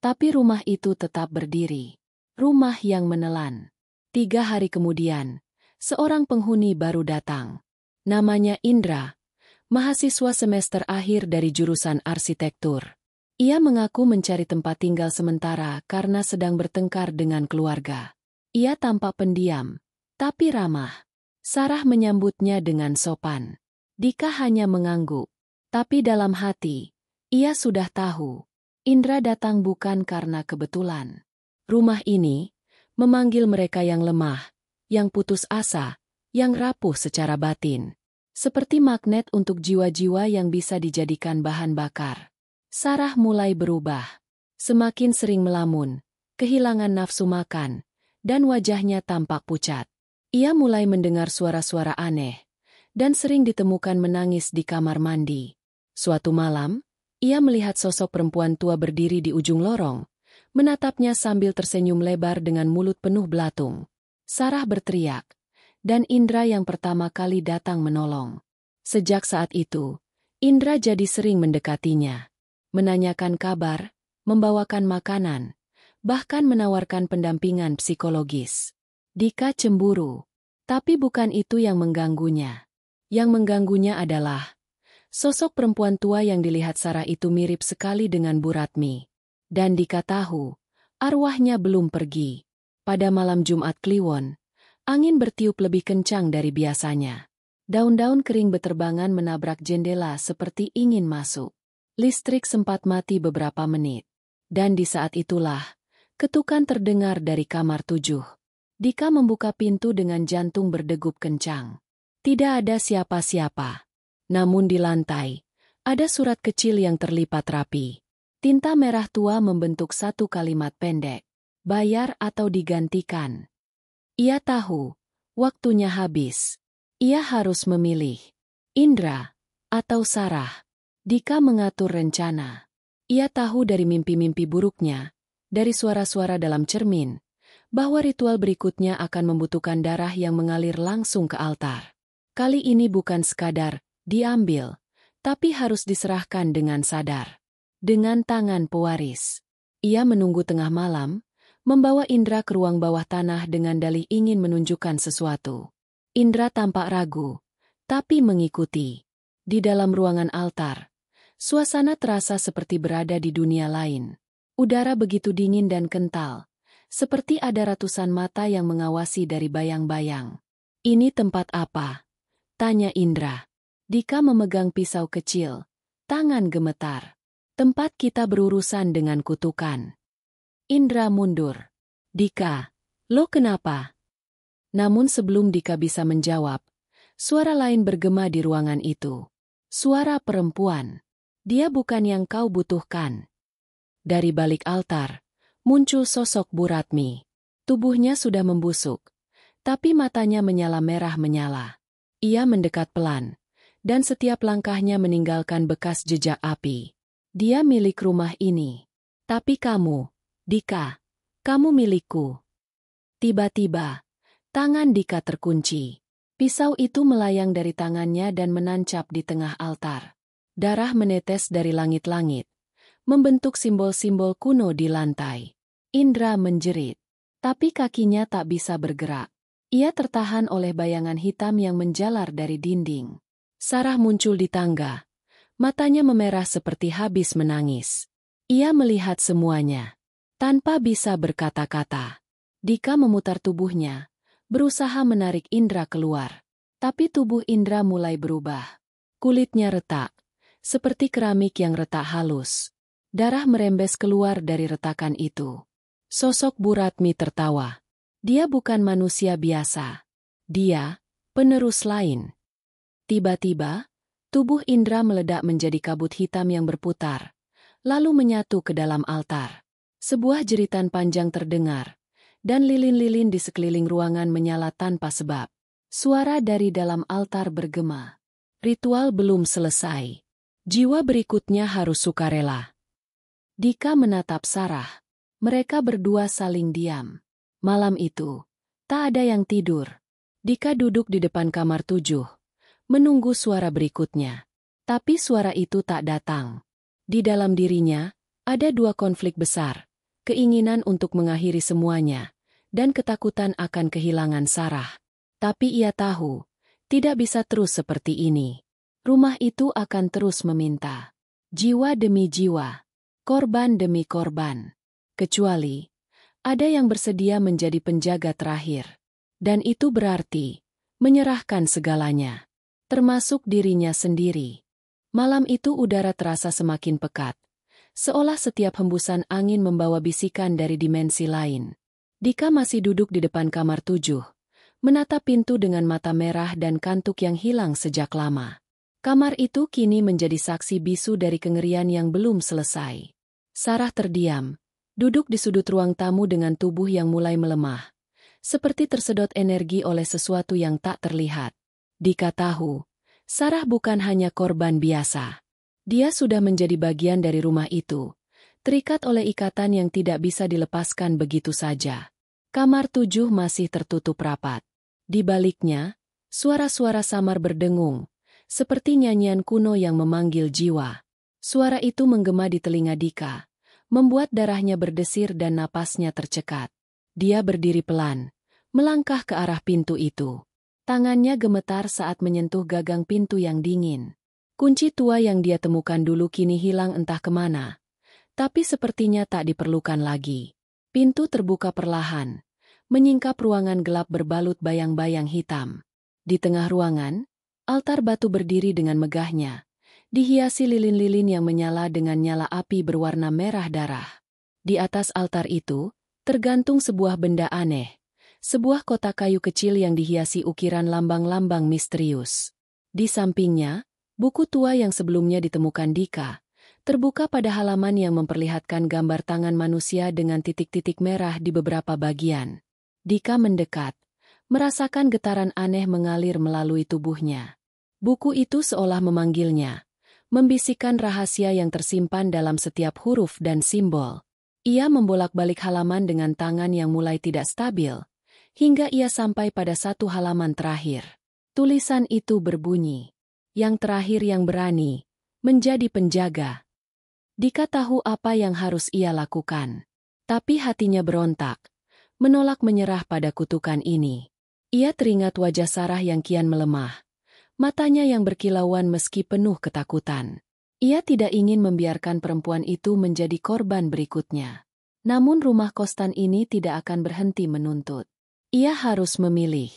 Tapi rumah itu tetap berdiri. Rumah yang menelan. 3 hari kemudian, seorang penghuni baru datang. Namanya Indra, mahasiswa semester akhir dari jurusan arsitektur. Ia mengaku mencari tempat tinggal sementara karena sedang bertengkar dengan keluarga. Ia tampak pendiam, tapi ramah. Sarah menyambutnya dengan sopan. Dika hanya mengangguk. Tapi dalam hati, ia sudah tahu. Indra datang bukan karena kebetulan. Rumah ini memanggil mereka yang lemah, yang putus asa, yang rapuh secara batin. Seperti magnet untuk jiwa-jiwa yang bisa dijadikan bahan bakar. Sarah mulai berubah. Semakin sering melamun, kehilangan nafsu makan, dan wajahnya tampak pucat. Ia mulai mendengar suara-suara aneh, dan sering ditemukan menangis di kamar mandi. Suatu malam, ia melihat sosok perempuan tua berdiri di ujung lorong, menatapnya sambil tersenyum lebar dengan mulut penuh belatung. Sarah berteriak, dan Indra yang pertama kali datang menolong. Sejak saat itu, Indra jadi sering mendekatinya, menanyakan kabar, membawakan makanan, bahkan menawarkan pendampingan psikologis. Dika cemburu, tapi bukan itu yang mengganggunya. Yang mengganggunya adalah sosok perempuan tua yang dilihat Sarah itu mirip sekali dengan Bu Ratmi. Dan Dika tahu, arwahnya belum pergi. Pada malam Jumat Kliwon, angin bertiup lebih kencang dari biasanya. Daun-daun kering beterbangan menabrak jendela seperti ingin masuk. Listrik sempat mati beberapa menit. Dan di saat itulah, ketukan terdengar dari kamar 7. Dika membuka pintu dengan jantung berdegup kencang. Tidak ada siapa-siapa. Namun di lantai, ada surat kecil yang terlipat rapi. Tinta merah tua membentuk satu kalimat pendek. Bayar atau digantikan. Ia tahu, waktunya habis. Ia harus memilih. Indra atau Sarah. Dika mengatur rencana. Ia tahu dari mimpi-mimpi buruknya, dari suara-suara dalam cermin, bahwa ritual berikutnya akan membutuhkan darah yang mengalir langsung ke altar. Kali ini bukan sekadar diambil, tapi harus diserahkan dengan sadar. Dengan tangan pewaris. Ia menunggu tengah malam, membawa Indra ke ruang bawah tanah dengan dalih ingin menunjukkan sesuatu. Indra tampak ragu, tapi mengikuti. Di dalam ruangan altar, suasana terasa seperti berada di dunia lain. Udara begitu dingin dan kental. Seperti ada ratusan mata yang mengawasi dari bayang-bayang. Ini tempat apa? Tanya Indra. Dika memegang pisau kecil. Tangan gemetar. Tempat kita berurusan dengan kutukan. Indra mundur. Dika, lo kenapa? Namun sebelum Dika bisa menjawab, suara lain bergema di ruangan itu. Suara perempuan. Dia bukan yang kau butuhkan. Dari balik altar, muncul sosok Bu Ratmi. Tubuhnya sudah membusuk, tapi matanya menyala merah menyala. Ia mendekat pelan, dan setiap langkahnya meninggalkan bekas jejak api. Dia milik rumah ini. Tapi kamu, Dika, kamu milikku. Tiba-tiba, tangan Dika terkunci. Pisau itu melayang dari tangannya dan menancap di tengah altar. Darah menetes dari langit-langit, membentuk simbol-simbol kuno di lantai. Indra menjerit, tapi kakinya tak bisa bergerak. Ia tertahan oleh bayangan hitam yang menjalar dari dinding. Sarah muncul di tangga. Matanya memerah seperti habis menangis. Ia melihat semuanya. Tanpa bisa berkata-kata. Dika memutar tubuhnya, berusaha menarik Indra keluar. Tapi tubuh Indra mulai berubah. Kulitnya retak, seperti keramik yang retak halus. Darah merembes keluar dari retakan itu. Sosok Bu Ratmi tertawa. Dia bukan manusia biasa. Dia, penerus lain. Tiba-tiba, tubuh Indra meledak menjadi kabut hitam yang berputar, lalu menyatu ke dalam altar. Sebuah jeritan panjang terdengar, dan lilin-lilin di sekeliling ruangan menyala tanpa sebab. Suara dari dalam altar bergema. Ritual belum selesai. Jiwa berikutnya harus sukarela. Dika menatap Sarah. Mereka berdua saling diam. Malam itu, tak ada yang tidur. Dika duduk di depan kamar 7, menunggu suara berikutnya. Tapi suara itu tak datang. Di dalam dirinya, ada dua konflik besar. Keinginan untuk mengakhiri semuanya, dan ketakutan akan kehilangan Sarah. Tapi ia tahu, tidak bisa terus seperti ini. Rumah itu akan terus meminta. Jiwa demi jiwa. Korban demi korban. Kecuali, ada yang bersedia menjadi penjaga terakhir. Dan itu berarti, menyerahkan segalanya. Termasuk dirinya sendiri. Malam itu udara terasa semakin pekat. Seolah setiap hembusan angin membawa bisikan dari dimensi lain. Dika masih duduk di depan kamar 7. Menatap pintu dengan mata merah dan kantuk yang hilang sejak lama. Kamar itu kini menjadi saksi bisu dari kengerian yang belum selesai. Sarah terdiam, duduk di sudut ruang tamu dengan tubuh yang mulai melemah. Seperti tersedot energi oleh sesuatu yang tak terlihat. Dika tahu, Sarah bukan hanya korban biasa. Dia sudah menjadi bagian dari rumah itu, terikat oleh ikatan yang tidak bisa dilepaskan begitu saja. Kamar 7 masih tertutup rapat. Di baliknya, suara-suara samar berdengung, seperti nyanyian kuno yang memanggil jiwa. Suara itu menggema di telinga Dika, membuat darahnya berdesir dan napasnya tercekat. Dia berdiri pelan, melangkah ke arah pintu itu. Tangannya gemetar saat menyentuh gagang pintu yang dingin. Kunci tua yang dia temukan dulu kini hilang entah kemana. Tapi sepertinya tak diperlukan lagi. Pintu terbuka perlahan, menyingkap ruangan gelap berbalut bayang-bayang hitam. Di tengah ruangan, altar batu berdiri dengan megahnya, dihiasi lilin-lilin yang menyala dengan nyala api berwarna merah darah. Di atas altar itu, tergantung sebuah benda aneh, sebuah kotak kayu kecil yang dihiasi ukiran lambang-lambang misterius. Di sampingnya, buku tua yang sebelumnya ditemukan Dika, terbuka pada halaman yang memperlihatkan gambar tangan manusia dengan titik-titik merah di beberapa bagian. Dika mendekat, merasakan getaran aneh mengalir melalui tubuhnya. Buku itu seolah memanggilnya, membisikkan rahasia yang tersimpan dalam setiap huruf dan simbol. Ia membolak-balik halaman dengan tangan yang mulai tidak stabil, hingga ia sampai pada satu halaman terakhir. Tulisan itu berbunyi, "Yang terakhir yang berani, menjadi penjaga." Dika tahu apa yang harus ia lakukan. Tapi hatinya berontak, menolak menyerah pada kutukan ini. Ia teringat wajah Sarah yang kian melemah, matanya yang berkilauan meski penuh ketakutan. Ia tidak ingin membiarkan perempuan itu menjadi korban berikutnya. Namun rumah kostan ini tidak akan berhenti menuntut. Ia harus memilih,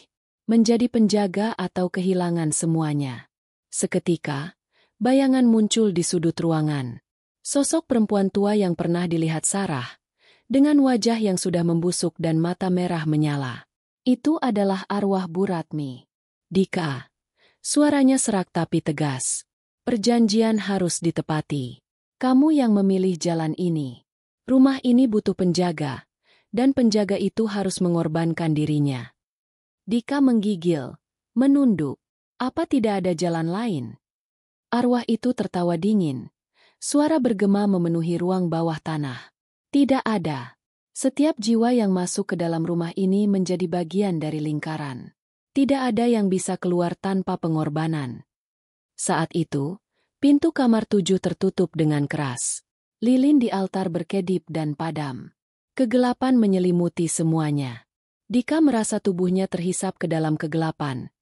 menjadi penjaga atau kehilangan semuanya. Seketika, bayangan muncul di sudut ruangan. Sosok perempuan tua yang pernah dilihat Sarah, dengan wajah yang sudah membusuk dan mata merah menyala. Itu adalah arwah Bu Ratmi. "Dika." Suaranya serak tapi tegas. "Perjanjian harus ditepati. Kamu yang memilih jalan ini. Rumah ini butuh penjaga, dan penjaga itu harus mengorbankan dirinya." Dika menggigil, menunduk. Apa tidak ada jalan lain? Arwah itu tertawa dingin. Suara bergema memenuhi ruang bawah tanah. Tidak ada. Setiap jiwa yang masuk ke dalam rumah ini menjadi bagian dari lingkaran. Tidak ada yang bisa keluar tanpa pengorbanan. Saat itu, pintu kamar 7 tertutup dengan keras. Lilin di altar berkedip dan padam. Kegelapan menyelimuti semuanya. Dika merasa tubuhnya terhisap ke dalam kegelapan,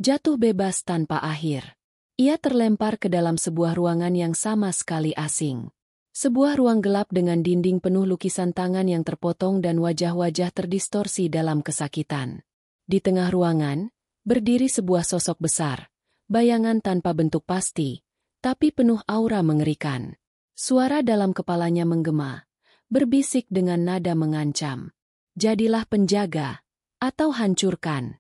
jatuh bebas tanpa akhir. Ia terlempar ke dalam sebuah ruangan yang sama sekali asing. Sebuah ruang gelap dengan dinding penuh lukisan tangan yang terpotong dan wajah-wajah terdistorsi dalam kesakitan. Di tengah ruangan, berdiri sebuah sosok besar, bayangan tanpa bentuk pasti, tapi penuh aura mengerikan. Suara dalam kepalanya menggema, berbisik dengan nada mengancam. Jadilah penjaga, atau hancurkan.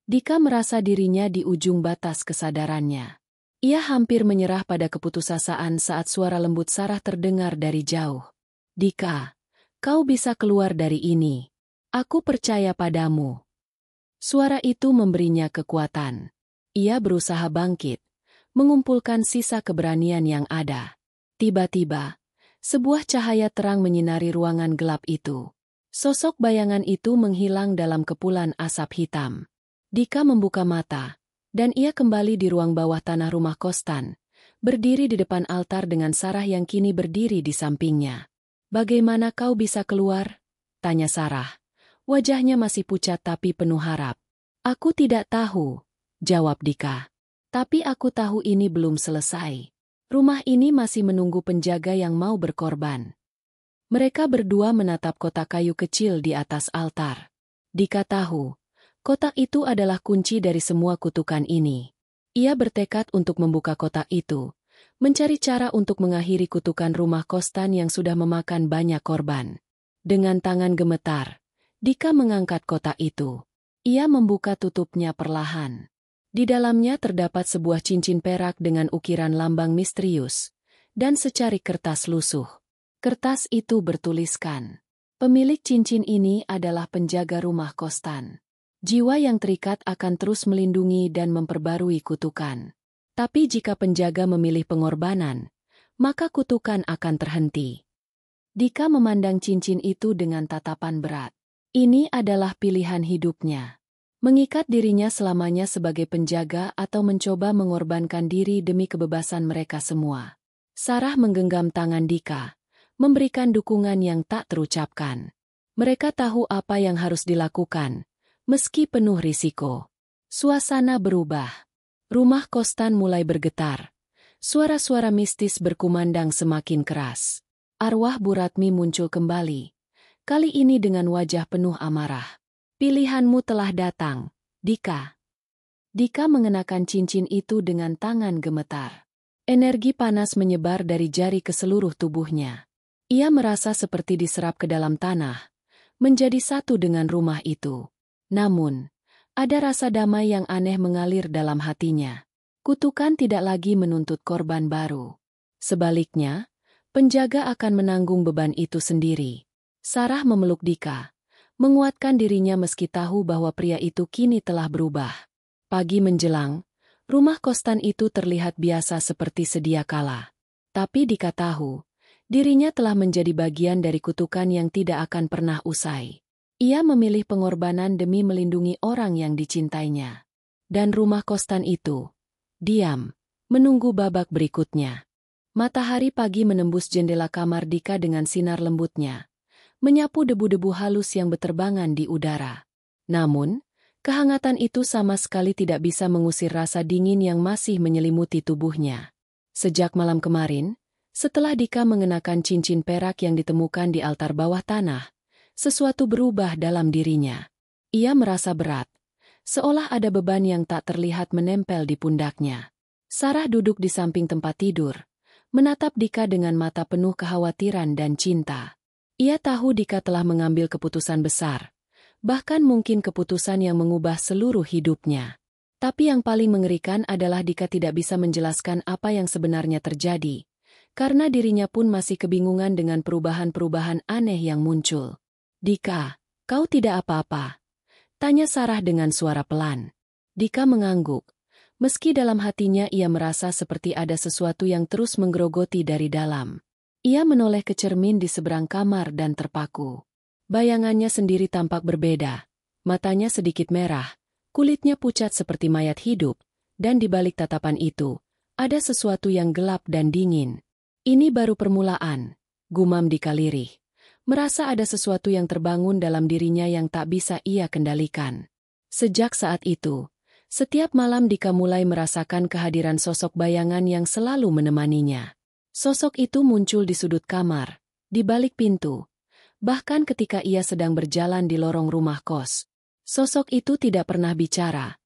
Dika merasa dirinya di ujung batas kesadarannya. Ia hampir menyerah pada keputusasaan saat suara lembut Sarah terdengar dari jauh. Dika, kau bisa keluar dari ini. Aku percaya padamu. Suara itu memberinya kekuatan. Ia berusaha bangkit, mengumpulkan sisa keberanian yang ada. Tiba-tiba, sebuah cahaya terang menyinari ruangan gelap itu. Sosok bayangan itu menghilang dalam kepulan asap hitam. Dika membuka mata, dan ia kembali di ruang bawah tanah rumah Kostan, berdiri di depan altar dengan Sarah yang kini berdiri di sampingnya. "Bagaimana kau bisa keluar?" tanya Sarah. Wajahnya masih pucat tapi penuh harap. "Aku tidak tahu," jawab Dika. "Tapi aku tahu ini belum selesai. Rumah ini masih menunggu penjaga yang mau berkorban." Mereka berdua menatap kotak kayu kecil di atas altar. Dika tahu, kotak itu adalah kunci dari semua kutukan ini. Ia bertekad untuk membuka kotak itu, mencari cara untuk mengakhiri kutukan rumah Kostan yang sudah memakan banyak korban. Dengan tangan gemetar, Dika mengangkat kotak itu. Ia membuka tutupnya perlahan. Di dalamnya terdapat sebuah cincin perak dengan ukiran lambang misterius, dan secari kertas lusuh. Kertas itu bertuliskan, "Pemilik cincin ini adalah penjaga rumah Kostan. Jiwa yang terikat akan terus melindungi dan memperbarui kutukan. Tapi jika penjaga memilih pengorbanan, maka kutukan akan terhenti." Dika memandang cincin itu dengan tatapan berat. Ini adalah pilihan hidupnya. Mengikat dirinya selamanya sebagai penjaga atau mencoba mengorbankan diri demi kebebasan mereka semua. Sarah menggenggam tangan Dika, memberikan dukungan yang tak terucapkan. Mereka tahu apa yang harus dilakukan, meski penuh risiko. Suasana berubah. Rumah Kostan mulai bergetar. Suara-suara mistis berkumandang semakin keras. Arwah Bu Ratmi muncul kembali. Kali ini dengan wajah penuh amarah. "Pilihanmu telah datang, Dika." Dika mengenakan cincin itu dengan tangan gemetar. Energi panas menyebar dari jari ke seluruh tubuhnya. Ia merasa seperti diserap ke dalam tanah, menjadi satu dengan rumah itu. Namun, ada rasa damai yang aneh mengalir dalam hatinya. Kutukan tidak lagi menuntut korban baru. Sebaliknya, penjaga akan menanggung beban itu sendiri. Sarah memeluk Dika, menguatkan dirinya meski tahu bahwa pria itu kini telah berubah. Pagi menjelang, rumah Kostan itu terlihat biasa seperti sedia kala. Tapi Dika tahu, dirinya telah menjadi bagian dari kutukan yang tidak akan pernah usai. Ia memilih pengorbanan demi melindungi orang yang dicintainya. Dan rumah Kostan itu diam, menunggu babak berikutnya. Matahari pagi menembus jendela kamar Dika dengan sinar lembutnya, menyapu debu-debu halus yang beterbangan di udara. Namun, kehangatan itu sama sekali tidak bisa mengusir rasa dingin yang masih menyelimuti tubuhnya. Sejak malam kemarin, setelah Dika mengenakan cincin perak yang ditemukan di altar bawah tanah, sesuatu berubah dalam dirinya. Ia merasa berat, seolah ada beban yang tak terlihat menempel di pundaknya. Sarah duduk di samping tempat tidur, menatap Dika dengan mata penuh kekhawatiran dan cinta. Ia tahu Dika telah mengambil keputusan besar, bahkan mungkin keputusan yang mengubah seluruh hidupnya. Tapi yang paling mengerikan adalah Dika tidak bisa menjelaskan apa yang sebenarnya terjadi, karena dirinya pun masih kebingungan dengan perubahan-perubahan aneh yang muncul. "Dika, kau tidak apa-apa?" tanya Sarah dengan suara pelan. Dika mengangguk, meski dalam hatinya ia merasa seperti ada sesuatu yang terus menggerogoti dari dalam. Ia menoleh ke cermin di seberang kamar dan terpaku. Bayangannya sendiri tampak berbeda. Matanya sedikit merah, kulitnya pucat seperti mayat hidup, dan di balik tatapan itu, ada sesuatu yang gelap dan dingin. "Ini baru permulaan," gumam Dika lirih, merasa ada sesuatu yang terbangun dalam dirinya yang tak bisa ia kendalikan. Sejak saat itu, setiap malam Dika mulai merasakan kehadiran sosok bayangan yang selalu menemaninya. Sosok itu muncul di sudut kamar, di balik pintu, bahkan ketika ia sedang berjalan di lorong rumah kos. Sosok itu tidak pernah bicara,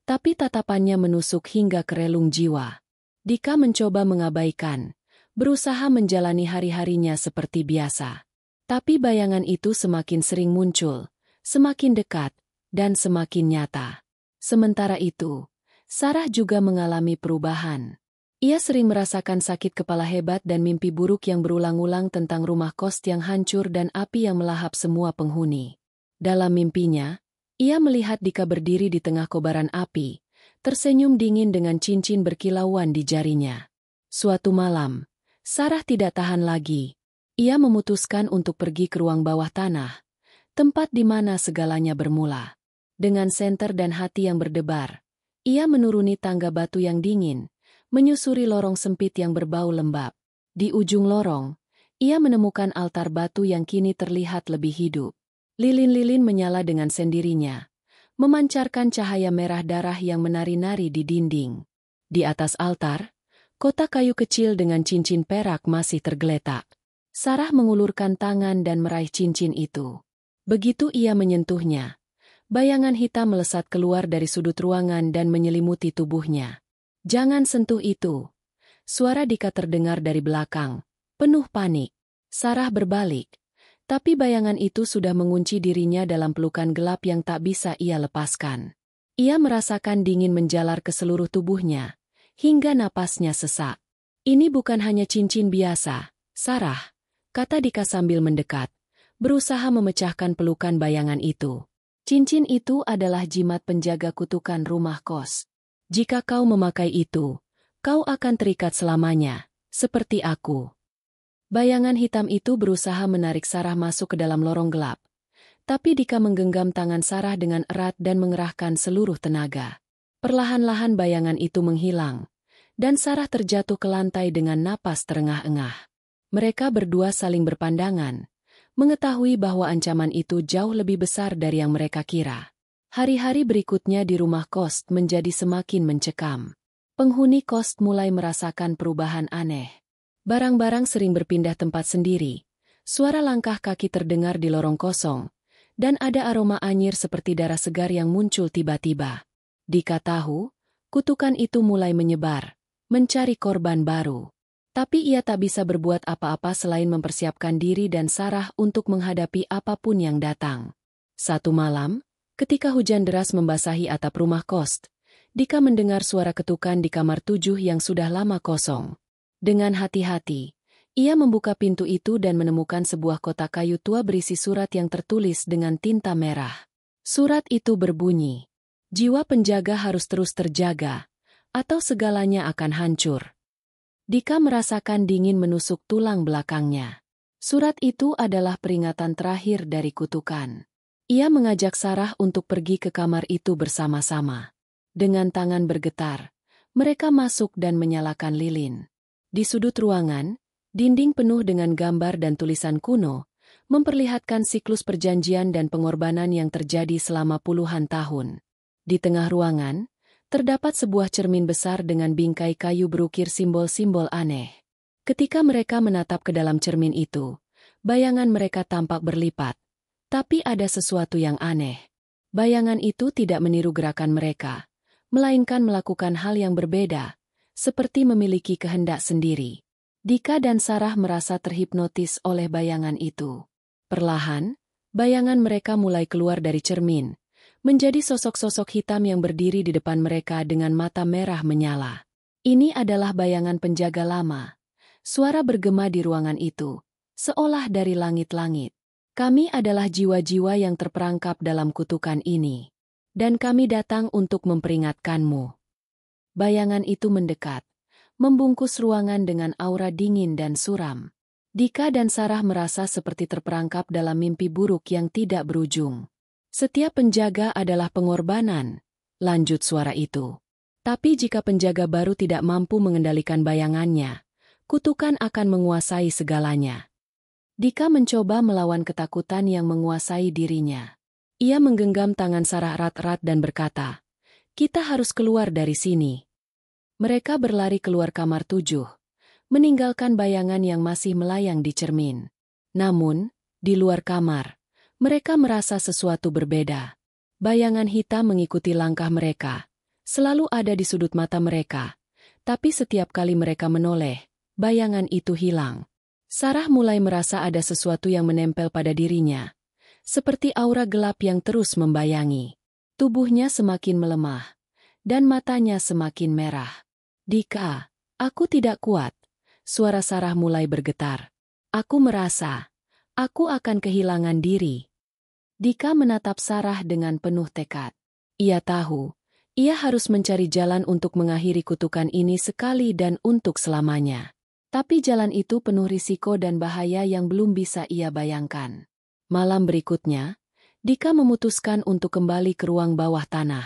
tapi tatapannya menusuk hingga ke relung jiwa. Dika mencoba mengabaikan, berusaha menjalani hari-harinya seperti biasa. Tapi bayangan itu semakin sering muncul, semakin dekat, dan semakin nyata. Sementara itu, Sarah juga mengalami perubahan. Ia sering merasakan sakit kepala hebat dan mimpi buruk yang berulang-ulang tentang rumah kos yang hancur dan api yang melahap semua penghuni. Dalam mimpinya, ia melihat Dika berdiri di tengah kobaran api, tersenyum dingin dengan cincin berkilauan di jarinya. Suatu malam, Sarah tidak tahan lagi. Ia memutuskan untuk pergi ke ruang bawah tanah, tempat di mana segalanya bermula. Dengan senter dan hati yang berdebar, ia menuruni tangga batu yang dingin, menyusuri lorong sempit yang berbau lembab. Di ujung lorong, ia menemukan altar batu yang kini terlihat lebih hidup. Lilin-lilin menyala dengan sendirinya, memancarkan cahaya merah darah yang menari-nari di dinding. Di atas altar, kotak kayu kecil dengan cincin perak masih tergeletak. Sarah mengulurkan tangan dan meraih cincin itu. Begitu ia menyentuhnya, bayangan hitam melesat keluar dari sudut ruangan dan menyelimuti tubuhnya. "Jangan sentuh itu." Suara Dika terdengar dari belakang, penuh panik. Sarah berbalik, tapi bayangan itu sudah mengunci dirinya dalam pelukan gelap yang tak bisa ia lepaskan. Ia merasakan dingin menjalar ke seluruh tubuhnya, hingga napasnya sesak. "Ini bukan hanya cincin biasa, Sarah," kata Dika sambil mendekat, berusaha memecahkan pelukan bayangan itu. "Cincin itu adalah jimat penjaga kutukan rumah kos. Jika kau memakai itu, kau akan terikat selamanya, seperti aku." Bayangan hitam itu berusaha menarik Sarah masuk ke dalam lorong gelap. Tapi Dika menggenggam tangan Sarah dengan erat dan mengerahkan seluruh tenaga. Perlahan-lahan bayangan itu menghilang, dan Sarah terjatuh ke lantai dengan napas terengah-engah. Mereka berdua saling berpandangan, mengetahui bahwa ancaman itu jauh lebih besar dari yang mereka kira. Hari-hari berikutnya di rumah kos menjadi semakin mencekam. Penghuni kos mulai merasakan perubahan aneh. Barang-barang sering berpindah tempat sendiri, suara langkah kaki terdengar di lorong kosong, dan ada aroma anyir seperti darah segar yang muncul tiba-tiba. Dika tahu, kutukan itu mulai menyebar, mencari korban baru. Tapi ia tak bisa berbuat apa-apa selain mempersiapkan diri dan Sarah untuk menghadapi apapun yang datang. Satu malam, ketika hujan deras membasahi atap rumah kos, Dika mendengar suara ketukan di kamar 7 yang sudah lama kosong. Dengan hati-hati, ia membuka pintu itu dan menemukan sebuah kotak kayu tua berisi surat yang tertulis dengan tinta merah. Surat itu berbunyi, "Jiwa penjaga harus terus terjaga, atau segalanya akan hancur." Dika merasakan dingin menusuk tulang belakangnya. Surat itu adalah peringatan terakhir dari kutukan. Ia mengajak Sarah untuk pergi ke kamar itu bersama-sama. Dengan tangan bergetar, mereka masuk dan menyalakan lilin. Di sudut ruangan, dinding penuh dengan gambar dan tulisan kuno, memperlihatkan siklus perjanjian dan pengorbanan yang terjadi selama puluhan tahun. Di tengah ruangan, terdapat sebuah cermin besar dengan bingkai kayu berukir simbol-simbol aneh. Ketika mereka menatap ke dalam cermin itu, bayangan mereka tampak berlipat. Tapi ada sesuatu yang aneh. Bayangan itu tidak meniru gerakan mereka, melainkan melakukan hal yang berbeda, seperti memiliki kehendak sendiri. Dika dan Sarah merasa terhipnotis oleh bayangan itu. Perlahan, bayangan mereka mulai keluar dari cermin, menjadi sosok-sosok hitam yang berdiri di depan mereka dengan mata merah menyala. Ini adalah bayangan penjaga lama. Suara bergema di ruangan itu, seolah dari langit-langit. "Kami adalah jiwa-jiwa yang terperangkap dalam kutukan ini, dan kami datang untuk memperingatkanmu." Bayangan itu mendekat, membungkus ruangan dengan aura dingin dan suram. Dika dan Sarah merasa seperti terperangkap dalam mimpi buruk yang tidak berujung. "Setiap penjaga adalah pengorbanan," lanjut suara itu. "Tapi jika penjaga baru tidak mampu mengendalikan bayangannya, kutukan akan menguasai segalanya." Dika mencoba melawan ketakutan yang menguasai dirinya. Ia menggenggam tangan Sarah erat-erat dan berkata, "Kita harus keluar dari sini." Mereka berlari keluar kamar 7, meninggalkan bayangan yang masih melayang di cermin. Namun, di luar kamar, mereka merasa sesuatu berbeda. Bayangan hitam mengikuti langkah mereka, selalu ada di sudut mata mereka. Tapi setiap kali mereka menoleh, bayangan itu hilang. Sarah mulai merasa ada sesuatu yang menempel pada dirinya, seperti aura gelap yang terus membayangi. Tubuhnya semakin melemah, dan matanya semakin merah. "Dika, aku tidak kuat." Suara Sarah mulai bergetar. "Aku merasa, aku akan kehilangan diri." Dika menatap Sarah dengan penuh tekad. Ia tahu, ia harus mencari jalan untuk mengakhiri kutukan ini sekali dan untuk selamanya. Tapi jalan itu penuh risiko dan bahaya yang belum bisa ia bayangkan. Malam berikutnya, Dika memutuskan untuk kembali ke ruang bawah tanah.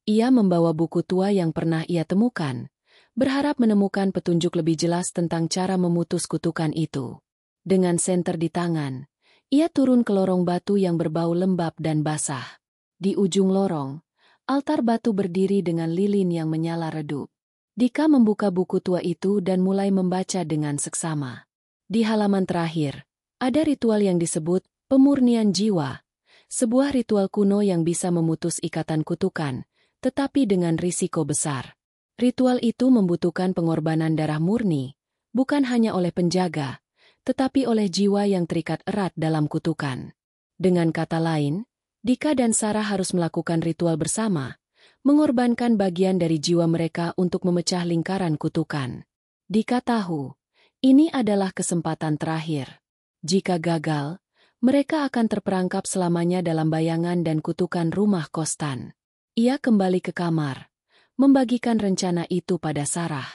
Ia membawa buku tua yang pernah ia temukan, berharap menemukan petunjuk lebih jelas tentang cara memutus kutukan itu. Dengan senter di tangan, ia turun ke lorong batu yang berbau lembab dan basah. Di ujung lorong, altar batu berdiri dengan lilin yang menyala redup. Dika membuka buku tua itu dan mulai membaca dengan seksama. Di halaman terakhir, ada ritual yang disebut pemurnian jiwa, sebuah ritual kuno yang bisa memutus ikatan kutukan, tetapi dengan risiko besar. Ritual itu membutuhkan pengorbanan darah murni, bukan hanya oleh penjaga, tetapi oleh jiwa yang terikat erat dalam kutukan. Dengan kata lain, Dika dan Sarah harus melakukan ritual bersama, mengorbankan bagian dari jiwa mereka untuk memecah lingkaran kutukan. Dika tahu, ini adalah kesempatan terakhir. Jika gagal, mereka akan terperangkap selamanya dalam bayangan dan kutukan rumah Kostan. Ia kembali ke kamar, membagikan rencana itu pada Sarah.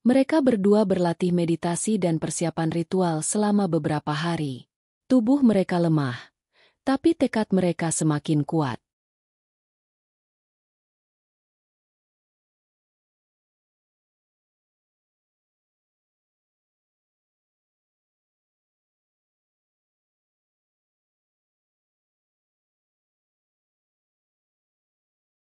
Mereka berdua berlatih meditasi dan persiapan ritual selama beberapa hari. Tubuh mereka lemah, tapi tekad mereka semakin kuat.